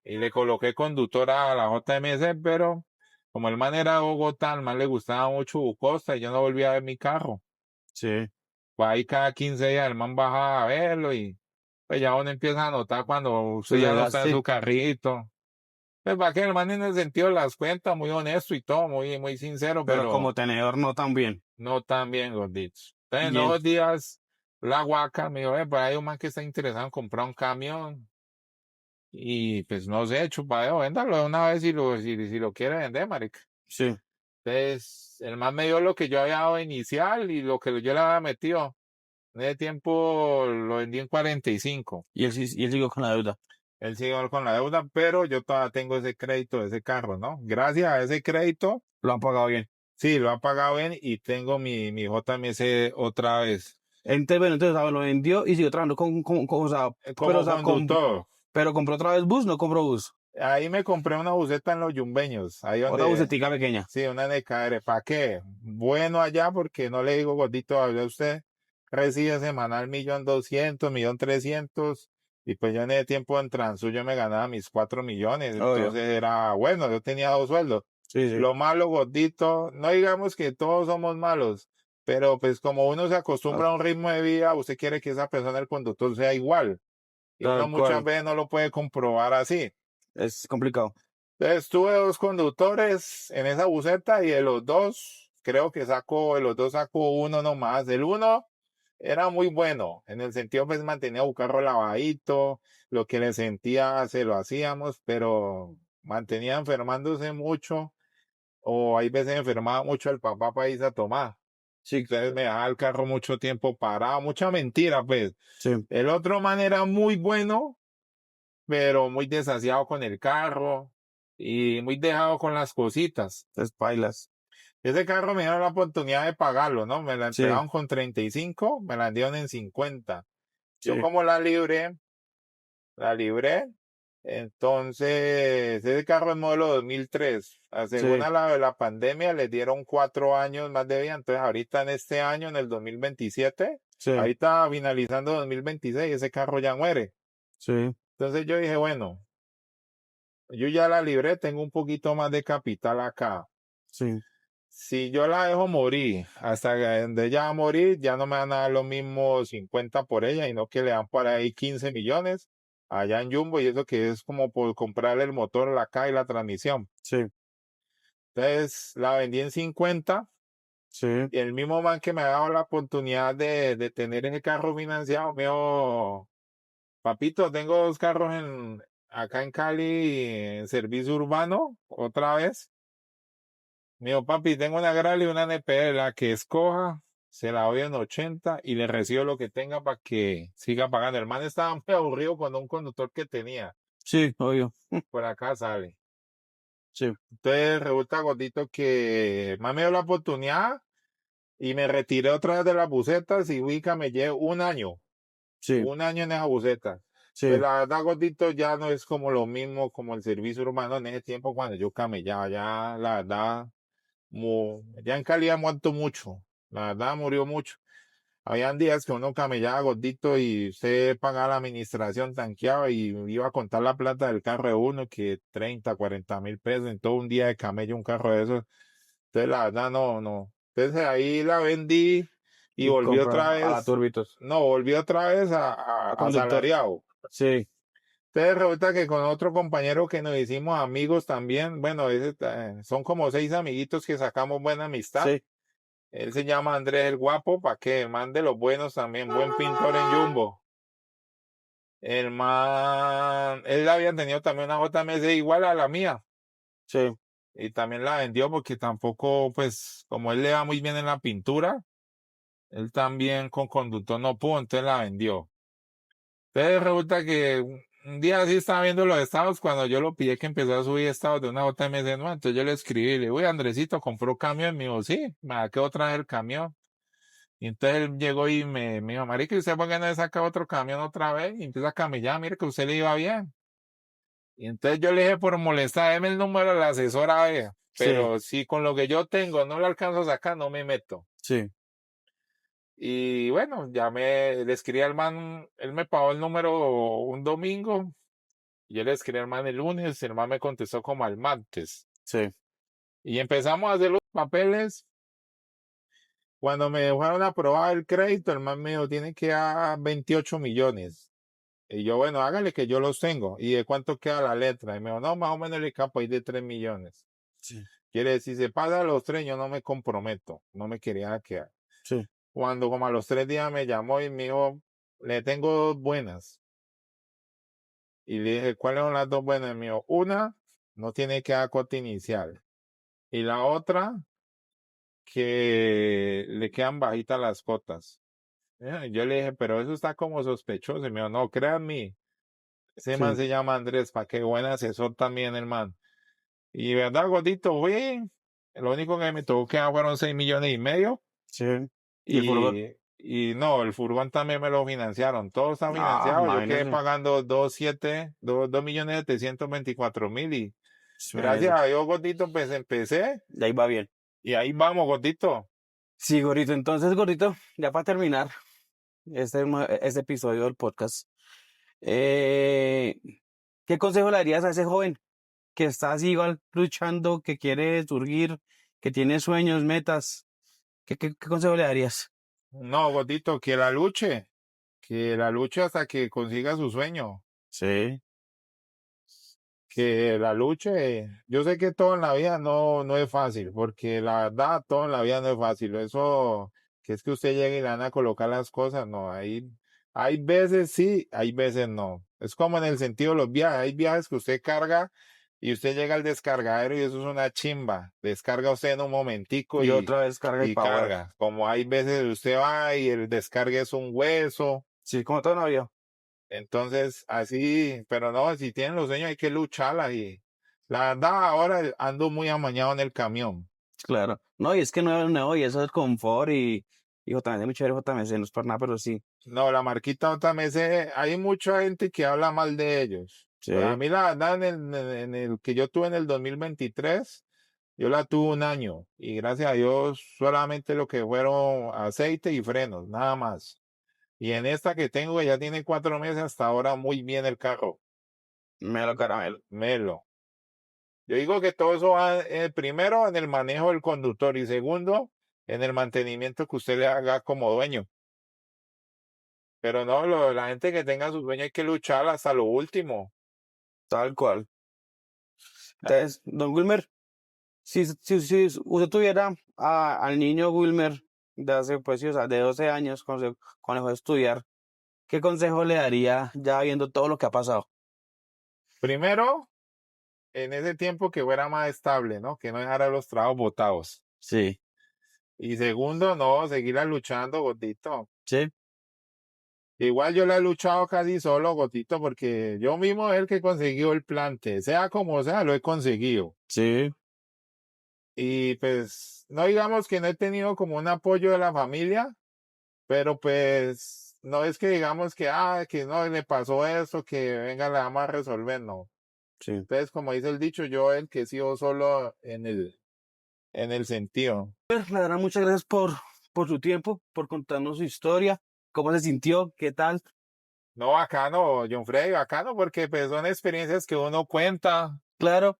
Y le coloqué conductora a la JMC, pero como el man era de Bogotá, al man le gustaba mucho Bucosta y yo no volví a ver mi carro. sí. Pues ahí cada 15 días el man bajaba a verlo y pues ya uno empieza a notar cuando Su usted ya no está en su desgaste, carrito. Pues va que el man en el sentido de las cuentas, muy honesto y todo, muy sincero, pero pero como tenedor no tan bien. no tan bien gordito. Entonces en Y en, esos días la guaca me dijo, por ahí hay un man que está interesado en comprar un camión. Y pues no sé, chupadeo, véndalo de una vez si lo quiere vender, marica. sí. Entonces, el man me dio lo que yo había dado inicial y lo que yo le había metido. En ese tiempo lo vendí en 45. Y él siguió con la deuda. Él siguió con la deuda, pero yo todavía tengo ese crédito de ese carro, ¿no? Gracias a ese crédito, Lo han pagado bien. sí, lo ha pagado bien y tengo mi JMC otra vez. Entonces, bueno, entonces, ¿sabes? Lo vendió y siguió trabajando o sea, pero, o Como sea, conductor. pero compró otra vez bus, no compró bus. Ahí me compré una buseta en los Yumbeños, ahí Otra donde, busetica pequeña. sí, una NKR. ¿Para qué? Bueno allá porque no le digo gordito, a usted recibe semanal 1.200.000, 1.300.000 y pues yo en ese tiempo en Transur yo me ganaba mis 4 millones, Obvio. entonces era bueno, yo tenía 2 sueldos. Sí, sí. Lo malo gordito, no digamos que todos somos malos, pero pues como uno se Ah, acostumbra a un ritmo de vida, usted quiere que esa persona, el conductor, sea igual y uno tal muchas cual. veces no lo puede comprobar así. Es complicado. Entonces tuve dos conductores en esa buseta y de los dos, creo que de los dos sacó uno nomás. El uno era muy bueno, en el sentido pues mantenía un carro lavadito, lo que le sentía se lo hacíamos, pero mantenía enfermándose mucho o hay veces enfermaba mucho el papá para irse a tomar. Sí, Entonces me dejaba el carro mucho tiempo parado, mucha mentira pues. sí. El otro man era muy bueno, pero muy desasiado con el carro y muy dejado con las cositas. Es pailas. Ese carro me dieron la oportunidad de pagarlo, ¿no? Me la Sí, entregaron con 35, me la dieron en 50. Yo sí, como la libré, entonces ese carro es modelo 2003. Según sí, a la pandemia le dieron 4 años más de vida, entonces ahorita en este año, en el 2027, sí, ahorita finalizando 2026, ese carro ya muere. sí, Entonces yo dije, bueno, yo ya la libré, tengo un poquito más de capital acá. sí, Si yo la dejo morir, hasta donde ella va a morir, ya no me van a dar lo mismo 50 por ella, sino que le dan por ahí 15 millones allá en Jumbo, y eso que es como por comprarle el motor, la caja y la transmisión. sí, Entonces la vendí en 50 sí, y el mismo man que me ha dado la oportunidad de tener ese carro financiado me dijo, papito, tengo dos carros acá en Cali en servicio urbano, otra vez. Me dijo, papi, tengo una Grale y una NP, la que escoja, se la doy en 80 y le recibo lo que tenga para que siga pagando. El man estaba muy aburrido con un conductor que tenía. sí, obvio. Por acá sale. Sí, Entonces resulta gordito que más me dio la oportunidad y me retiré otra vez de las bucetas y ubica, me llevo sí, un año en esa buceta. Pues sí, la verdad, gordito, ya no es como lo mismo como el servicio urbano en ese tiempo cuando yo camellaba. Ya, la verdad, ya en Cali ha muerto mucho. La verdad, murió mucho. Habían días que uno camellaba gordito y usted pagaba la administración, tanqueaba y iba a contar la plata del carro de uno, que 30, 40.000 pesos en todo un día de camello, un carro de esos. Entonces, la verdad, no, no. Entonces ahí la vendí y y volví compra otra a la vez, Turbitos, no, volví otra vez a a conductor. asalariado. Sí, Entonces resulta que con otro compañero que nos hicimos amigos también, bueno, son como 6 amiguitos que sacamos buena amistad. Sí, Él se llama Andrés el Guapo, para que el man de los buenos también, buen pintor en Jumbo. El man, él había tenido también una JMC igual a la mía. sí, Y también la vendió porque tampoco, pues, como él le va muy bien en la pintura, él también con conductor no pudo, entonces la vendió. Entonces resulta que un día así estaba viendo los estados cuando yo lo pillé que empezó a subir estados de una JMC nueva, entonces yo le escribí, le digo, uy, Andresito, compró camión, y me dijo, sí, me quedó traer el camión. Y entonces él llegó y me dijo, marica, ¿y usted por qué no le saca otro camión otra vez? Y empieza a camellar, mire que a usted le iba bien. Y entonces yo le dije por molestar, deme el número de la asesora, vea. sí, Pero si con lo que yo tengo no lo alcanzo a sacar, no me meto. sí, Y bueno, le escribí al man, él me pagó el número un domingo, y yo le escribí al man el lunes, el man me contestó como al martes. sí, Y empezamos a hacer los papeles. Cuando me fueron a aprobar el crédito, el man me dijo, tiene que dar 28 millones. Y yo, bueno, hágale que yo los tengo. ¿Y de cuánto queda la letra? Y me dijo, no, más o menos le capo ahí de 3 millones. sí, Quiere decir, si se pasa los 3, yo no me comprometo. No me quería quedar. sí, Cuando como a los 3 días me llamó y me dijo, le tengo dos buenas. Y le dije, ¿cuáles son las dos buenas? Me dijo, una, no tiene que dar cuota inicial. Y la otra, que le quedan bajitas las cotas. Yo le dije, pero eso está como sospechoso. Y me dijo, no, créanme, ese man sí, se llama Andrés, para que buen asesor también el man. Y verdad, gordito, fui, lo único que me tuvo que dar fueron 6,5 millones. sí. ¿Y el furgón? Y no, el furgón también me lo financiaron. Todo está Ah, financiado. Yo quedé imagínese, pagando 2,724,000. Y gracias imagínese. a Dios, gordito, pues empecé. Y ahí va bien. Y ahí vamos, gordito. Sí, gordito. Entonces, gordito, ya para terminar este episodio del podcast, eh, ¿qué consejo le darías a ese joven que está así igual luchando, que quiere surgir, que tiene sueños, metas? ¿Qué consejo le darías? No, gordito, que la luche hasta que consiga su sueño. Sí, Que la luche. Yo sé que todo en la vida no es fácil, porque la verdad, todo en la vida no es fácil. Eso, que es que usted llegue y le van a colocar las cosas, no. Hay veces sí, hay veces no. Es como en el sentido de los viajes. Hay viajes que usted carga y usted llega al descargadero y eso es una chimba. Descarga usted en un momentico y y, otra vez carga y y power. carga. Como hay veces usted va y el descargue es un hueso. Sí, como todo novio. Entonces, así, pero no, si tienen los sueños hay que lucharla. Y la verdad, ahora ando muy amañado en el camión. Claro. No, y es que no, y eso es confort y JMC, muy chévere JMC, no es por nada, pero sí. No, la marquita otra vez, hay mucha gente que habla mal de ellos. Pues a Sí, mí la verdad, en el que yo tuve en el 2023, yo la tuve un año y gracias a Dios solamente lo que fueron aceite y frenos, nada más. Y en esta que tengo, que ya tiene 4 meses, hasta ahora muy bien el carro, melo caramelo. melo. Yo digo que todo eso va, primero, en el manejo del conductor y segundo, en el mantenimiento que usted le haga como dueño. Pero no, la gente que tenga su dueño hay que luchar hasta lo último. Tal cual. Entonces, don Wilmer, si usted tuviera al niño Wilmer de hace, pues sí, o sea, de 12 años, cuando dejó de estudiar, ¿qué consejo le daría ya viendo todo lo que ha pasado? Primero, en ese tiempo que fuera más estable, ¿no? Que no dejara los trabajos botados. Sí, Y segundo, no, seguirá luchando, Gotito. sí, Igual yo la he luchado casi solo, Gotito, porque yo mismo es el que consiguió el plante. Sea como sea, lo he conseguido. sí, Y pues, no digamos que no he tenido como un apoyo de la familia, pero pues, no es que digamos que no le pasó eso, que venga, la vamos a resolver, no. sí. Entonces, como dice el dicho, yo el que sigo solo en el sentido. La verdad, muchas gracias por su tiempo, por contarnos su historia, cómo se sintió, qué tal. No, bacano, John Freddy, bacano, porque pues son experiencias que uno cuenta. Claro,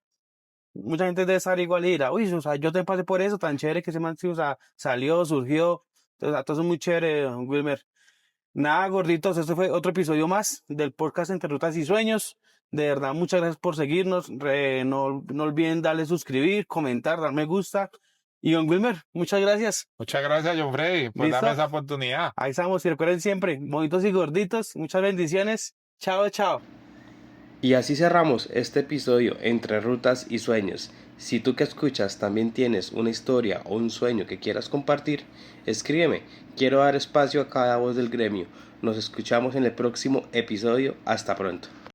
mucha gente debe estar igual y dirá, uy, o sea, yo te pasé por eso, tan chévere que ese man, sí, o sea, salió, surgió, entonces, todo eso es muy chévere, don Wilmer. Nada, gorditos, este fue otro episodio más del podcast Entre Rutas y Sueños. De verdad, muchas gracias por seguirnos. No olviden darle suscribir, comentar, dar me gusta. Y don Wilmer, muchas gracias. Muchas gracias, John Freddy, por ¿Listo? darme esa oportunidad. Ahí estamos y recuerden siempre, bonitos y gorditos, muchas bendiciones. Chao, chao. Y así cerramos este episodio Entre Rutas y Sueños. Si tú que escuchas también tienes una historia o un sueño que quieras compartir, escríbeme. Quiero dar espacio a cada voz del gremio. Nos escuchamos en el próximo episodio. Hasta pronto.